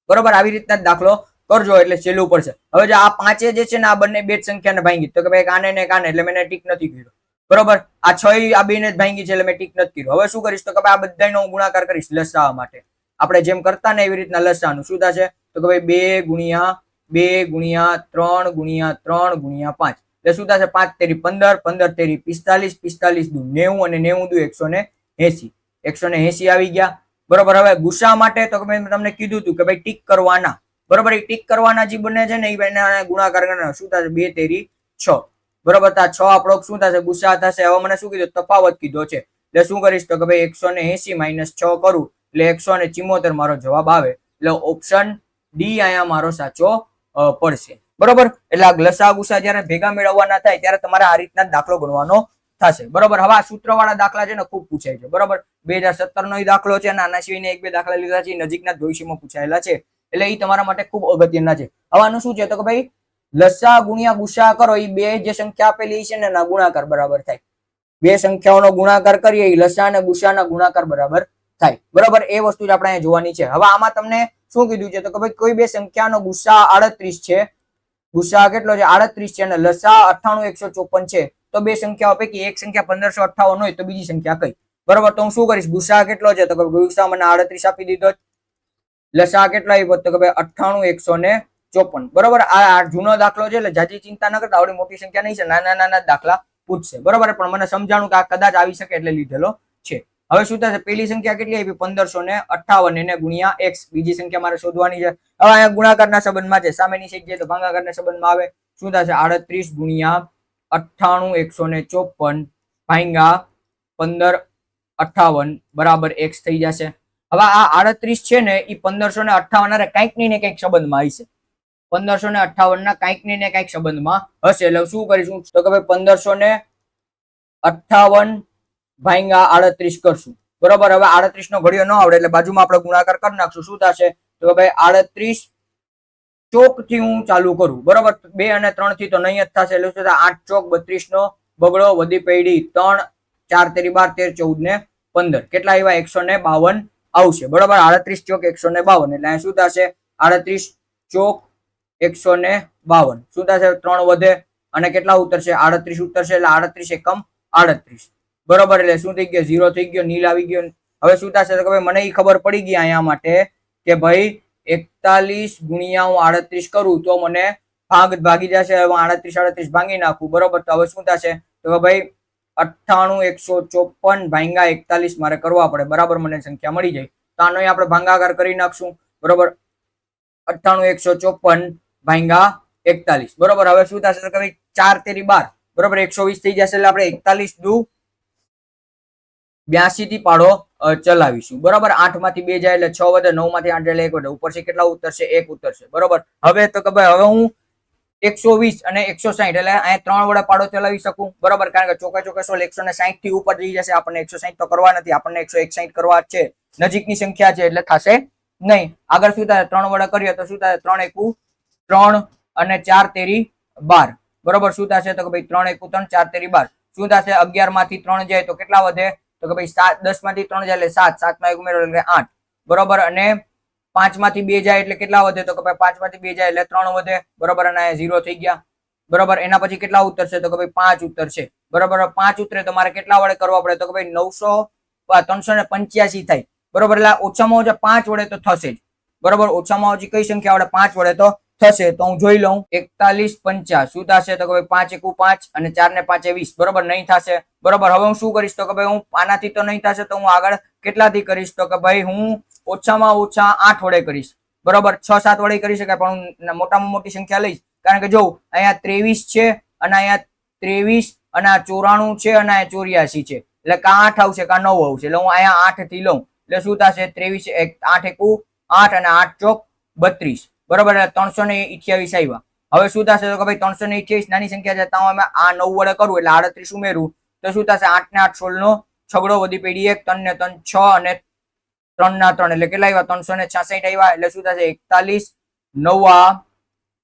બરોબર આવી રીતના દાખલો કરજો એટલે સહેલું પડશે. હવે જો આ પાંચે જે છે ને આ બંને બે જ સંખ્યાને ભાંગી, તો કે ભાઈ કાને ને કાને એટલે મેં ટીક નથી કર્યો. બરોબર, આ 6 આ બે ને જ ભાંગી છે એટલે મેં ટીક નથી કર્યું. હવે શું કરીશ? તો કે ભાઈ આ બધાનો હું ગુણાકાર કરીશ લસાઅ માટે. આપણે જેમ કરતા ને એવી રીતના લસાઅનું શું થશે? તો કે ભાઈ 2 ગુણ્યા 2 ગુણ્યા 3 ગુણ્યા 3 ગુણ્યા 5 એટલે શું થશે? 5 તેરી 15, 15 તેરી 45, 45 દુ 90 અને 90 દુ 180. 180 આવી ગયા. બરોબર. હવે ગુસા માટે તો મેં તમને કીધું હતું કે ભાઈ ટીક કરવાના. બરોબર, એ ટીક કરવાના જે બને છે ને એ ગુણાકાર કરવાના. શું થશે? 2 તેરી 6. બરોબર, તો આ 6 આપણો શું થશે? ગુસા થશે. હવે મને શું કીધું? તફાવત કીધો છે એટલે શું કરીશ? તો કે ભાઈ 180 માઇનસ 6 કરું એટલે 174 મારો જવાબ આવે. એટલે ઓપ્શન ડી અહીંયા મારો સાચો પડશે. બરોબર, એટલે આ લસા ગુસા જયારે ભેગા મેળવવાના થાય ત્યારે તમારે આ રીતના દાખલો ગણવાનો થશે. બરોબર, હવે આ સૂત્રવાળા દાખલા છે ને ખૂબ પૂછાય છે. બરોબર, 2017 નો દાખલો છે અને આના સિવાયના એક બે દાખલા લીધા છે, નજીકના ભવિષ્યમાં પૂછાયેલા છે એટલે એ તમારા માટે ખૂબ અગત્યના છે. હવે આનું શું છે? તો કે ભાઈ લસા ગુણ્યા ગુસા કરો, એ બે જે સંખ્યા આપેલી છે ને એના ગુણાકાર બરાબર થાય. બે સંખ્યાઓનો ગુણાકાર કરીએ એ લસા અને ગુસાના ગુણાકાર બરાબર થાય. બરાબર, એ વસ્તુ જ આપણે અહીંયા જોવાની છે. હવે આમાં તમને શું કીધું છે? તો કે ભાઈ કોઈ બે સંખ્યાનો ગુસા 38 છે, ગુસા કેટલો છે? 38 છે અને લસા 98154 છે. તો બે સંખ્યાઓ પૈકી એક સંખ્યા 1558 હોય તો બીજી સંખ્યા કઈ? બરોબર, તો હું શું કરીશ? ગુસા કેટલો છે? તો કે ગુસા મને 38 આપી દીધો, લસા કેટલો આપ્યો? તો કે ભાઈ 98154. બરોબર, આ જૂનો દાખલો છે એટલે જાજી ચિંતા ન કરતા, આવડી મોટી સંખ્યા નહીં છે, નાના નાના દાખલા પૂછશે. બરોબર, પણ મને સમજાણું કે આ કદાચ આવી શકે એટલે લીધેલો છે. હવે શું થશે? પેલી સંખ્યા કેટલી આપી? 1558 એને ગુણ્યા x. બીજી સંખ્યા મારે શોધવાની છે. હવે અહીંયા ગુણાકારના સંબંધમાં છે, સામેની સાઈડ જાય તો ભાગાકારના સંબંધમાં આવે. શું થશે? 38 ગુણ્યા 98154 ભાંગા 1558 બરાબર x થઈ જશે. હવે આ 38 છે ને એ 1558 કંઈક ને કંઈક સંબંધમાં હશે. 1558 ના કંઈક ને કંઈક સંબંધમાં હશે. એટલે શું કરીશું? તો કે ભાઈ 1558 ભાંગા 38 કરશું. બરોબર, હવે 38 નો ઘડિયો ન આવડે એટલે બાજુમાં આપણે ગુણાકાર કરી નાખશું. શું થશે? તો ભાઈ 38 ચોક થી હું ચાલુ કરું. બરોબર, 2 અને 3 થી તો નહીં જ થશે એટલે શું થશે? 8 ચોક 32 નો બગડો વધી પડી 3, 4 તેરી 12, 13 14 ને 15 કેટલા આવ્યા? 152 આવશે. બરોબર, 38 ચોક 152 એટલે શું થશે? 38 ચોક 152 શું થશે? 3 વધે અને કેટલા ઉતરશે? 38 ઉતરશે એટલે 38 એકમ 38. બરોબર, એટલે શું થઈ ગયું? 0 થઈ ગયો, નીલ આવી ગયો. હવે શું થશે? તો કે મને એ ખબર પડી ગઈ અહીંયા માટે કે ભાઈ 41 ગુણ્યા હું 38 કરું તો મને ભાગી જશે. હવે 38 ભાંગી નાખું. બરોબર, તો હવે શું થશે? તો ભાઈ 98154 ભાંગા 41 મારે કરવા પડે. બરાબર, મને સંખ્યા મળી જાય તો આનો આપણે ભાગાકાર કરી નાખશું. બરોબર, 98154 ભાંગા 41. બરોબર, હવે શું થશે? તો કે ભાઈ 4 તેરી 12 બરોબર 120 થઈ જશે એટલે આપણે 41 દુ 82 થી પાડો ચલાવીશું. બરોબર, 8 માંથી 2 જાય એટલે 6 વધે, 9 માંથી 8 એટલે 1 વધે, ઉપર કેટલા ઉતરશે? 1 ઉતરશે. બરોબર, હવે તો કે ભાઈ હવે હું 120 અને 160 એટલે અહીંયા 3 વડે પાડો ચલાવી શકું. બરોબર, કારણ કે ચોકે ચોકે 160 થી ઉપર જઈ જશે. આપણને 160 તો કરવા નથી, આપણને 161 કરવા જ છે. નજીકની સંખ્યા છે એટલે થશે નહીં. આગળ શું થાય? 3 વડે કરીએ તો શું થાય? 3 એકુ 3 અને 4 તેરી 12. બરોબર, શું થશે? તો કે ભાઈ 3 એકુ 3, 4 તેરી 12 શું થશે? 11 માંથી 3 જાય તો કેટલા વધે? તો કે ભાઈ 7, 10 માંથી 3 જાય એટલે 7, 7 માં 1 ઉમેરો એટલે 8. બરોબર, અને 5 માંથી 2 જાય એટલે કેટલા વધે? તો કે ભાઈ 5 માંથી 2 જાય એટલે 3 વધે. બરોબર, અને 0 થઈ ગયા. બરોબર, એના પછી કેટલા ઉતરશે? તો કે ભાઈ 5 ઉતરશે. બરોબર, 5 ઉતરે તો મારે કેટલા વડે કરવા પડે? તો કે ભાઈ 385 થાય. બરોબર, એટલે ઓછામાં ઓછા 5 વડે તો થશે જ. બરોબર, ઓછામાં ઓછી કઈ સંખ્યા વડે? 5 વડે તો થશે. તો હું જોઈ લઉં 41 50 શું થશે? તો કે ભાઈ 5 એકુ 5 અને 4 ને 5 20. બરોબર, નહીં થશે. બરોબર, હવે હું શું કરીશ? તો કે ભાઈ હું આનાથી તો નહીં થશે તો હું આગળ કેટલાથી કરીશ? તો કે ભાઈ હું ઓછામાં ઓછા 8 વડે કરીશ. બરોબર, 6-7 વડે કરી શકાય પણ હું મોટામાં મોટી સંખ્યા લઈશ. કારણ કે જો અહીંયા 23 છે અને અહીંયા 23 અને આ 94 છે અને આ 84 છે એટલે કા 8 આવશે કા 9 આવશે. એટલે હું અહીંયા 8 થી લઉં એટલે શું થશે? 23 8 એકુ 8 અને 8 ચોક 32. બરોબર, એટલે 328 આવ્યા. હવે શું થશે? તો કે ભાઈ 328 નાની સંખ્યા છે તો અમે આ 9 વડે કરું એટલે 38 ઉમેરું તો શું થશે? 8 ને 8 16 નો છગડો વધી પેઢી 1, 3 ને 3 6 અને 3 ના 3 એટલે કેટલા આવ્યા 366 આવ્યા. એટલે શું થશે 41 9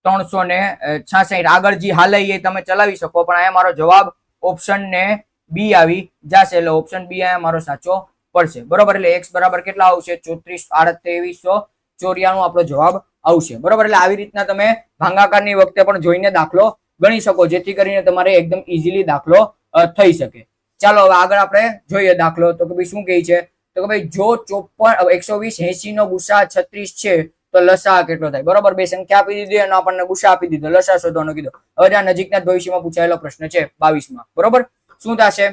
366. આગળ જે હાલે એ તમે ચલાવી શકો, પણ અહીંયા મારો જવાબ ઓપ્શન ને બી આવી જશે. એટલે ઓપ્શન બી અહીંયા મારો સાચો પડશે. બરોબર, એટલે x બરાબર કેટલા આવશે 34 2394 આપણો જવાબ આવશે. બરોબર, એટલે આવી રીતના તમે ભાગાકારની વખતે પણ જોઈને દાખલો ગણી શકો, જેથી કરીને તમારે એકદમ ઇઝીલી દાખલો થઈ શકે. ચાલો હવે આગળ આપણે જોઈએ દાખલો. તો કે ભાઈ શું કહે છે, તો કે ભાઈ જો 120 80 નો ગુસા 36 છે તો લસા કેટલો થાય. બરોબર, બે સંખ્યા આપી દીધી અને આપણને ગુસા આપી દીધો, લસા શોધવાનો કીધો. હવે આ નજીકના ભવિષ્યમાં પૂછાયેલો પ્રશ્ન છે 22 માં. બરોબર, શું થશે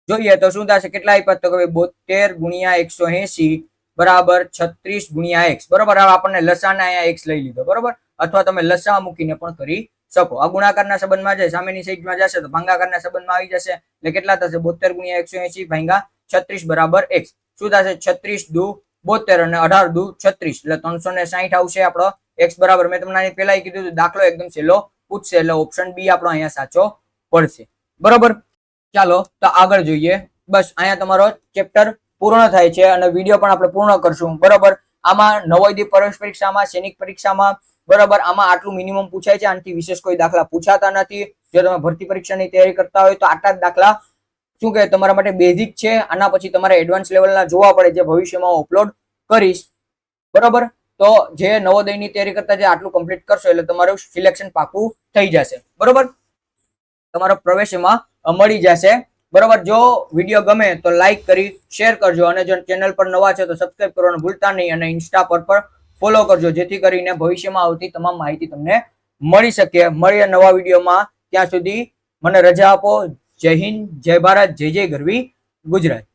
જોઈએ તો શું થશે, કેટલા આપ્યા તો કે 72 ગુણ્યા 180 બરાબર 36 ગુણ્યા x. બરોબર, હવે આપણને લસાના અહીંયા x લઈ લીધો. બરોબર, અથવા તમે લસા મૂકીને પણ કરી શકો. આ ગુણાકારના સંબંધમાં છે, સામેની સાઈડમાં જશે તો ભાગાકારના સંબંધમાં આવી જશે. એટલે કેટલા થશે 72 ગુણ્યા 180 ભાગ્યા 36 બરાબર x. શું થશે 36 દુ 72 અને 18 દુ 36 એટલે 360 આવશે આપણો x બરાબર. મેં તમને આની પહેલા કીધું દાખલો એકદમ સહેલો પૂછશે, એટલે ઓપ્શન બી આપણો અહીંયા સાચો પડશે. બરોબર, ચાલો તો આગળ જોઈએ. બસ અહીંયા તમારો ચેપ્ટર પૂર્ણ થાય છે અને વિડીયો પણ આપણે પૂર્ણ કરશું. બરોબર, આમાં નવોદય પ્રવેશ પરીક્ષામાં, સૈનિક પરીક્ષામાં બરોબર આમાં આટલું મિનિમમ પૂછાય છે. આનાથી વિશેષ કોઈ દાખલા પૂછાતા નથી. જો તમે ભરતી પરીક્ષાની તૈયારી કરતા હોય તો આટલા જ દાખલા શું કે તમારા માટે બેઝિક છે. આના પછી તમારે એડવાન્સ લેવલના જોવા પડે, જે ભવિષ્યમાં અપલોડ કરીશ. બરોબર, તો જે નવોદયની તૈયારી કરતા જે આટલું કમ્પ્લીટ કરશો એટલે તમારું સિલેક્શન પાકું થઈ જશે. બરોબર, તમારો પ્રવેશ એમાં મળી જશે. બરોબર, જો વિડીયો ગમે તો લાઈક કરી શેર કરજો, અને જો ચેનલ પર નવા છે તો સબસ્ક્રાઇબ કરવાનું ભૂલતા નહીં, અને ઇન્સ્ટા પર ફોલો કરજો, જેથી કરીને ભવિષ્યમાં આવતી તમામ માહિતી તમને મળી શકે. મળીએ નવા વિડીયોમાં, ત્યાં સુધી મને રજા આપો. જય હિન્દ, જય ભારત, જય જય ગરવી ગુજરાત.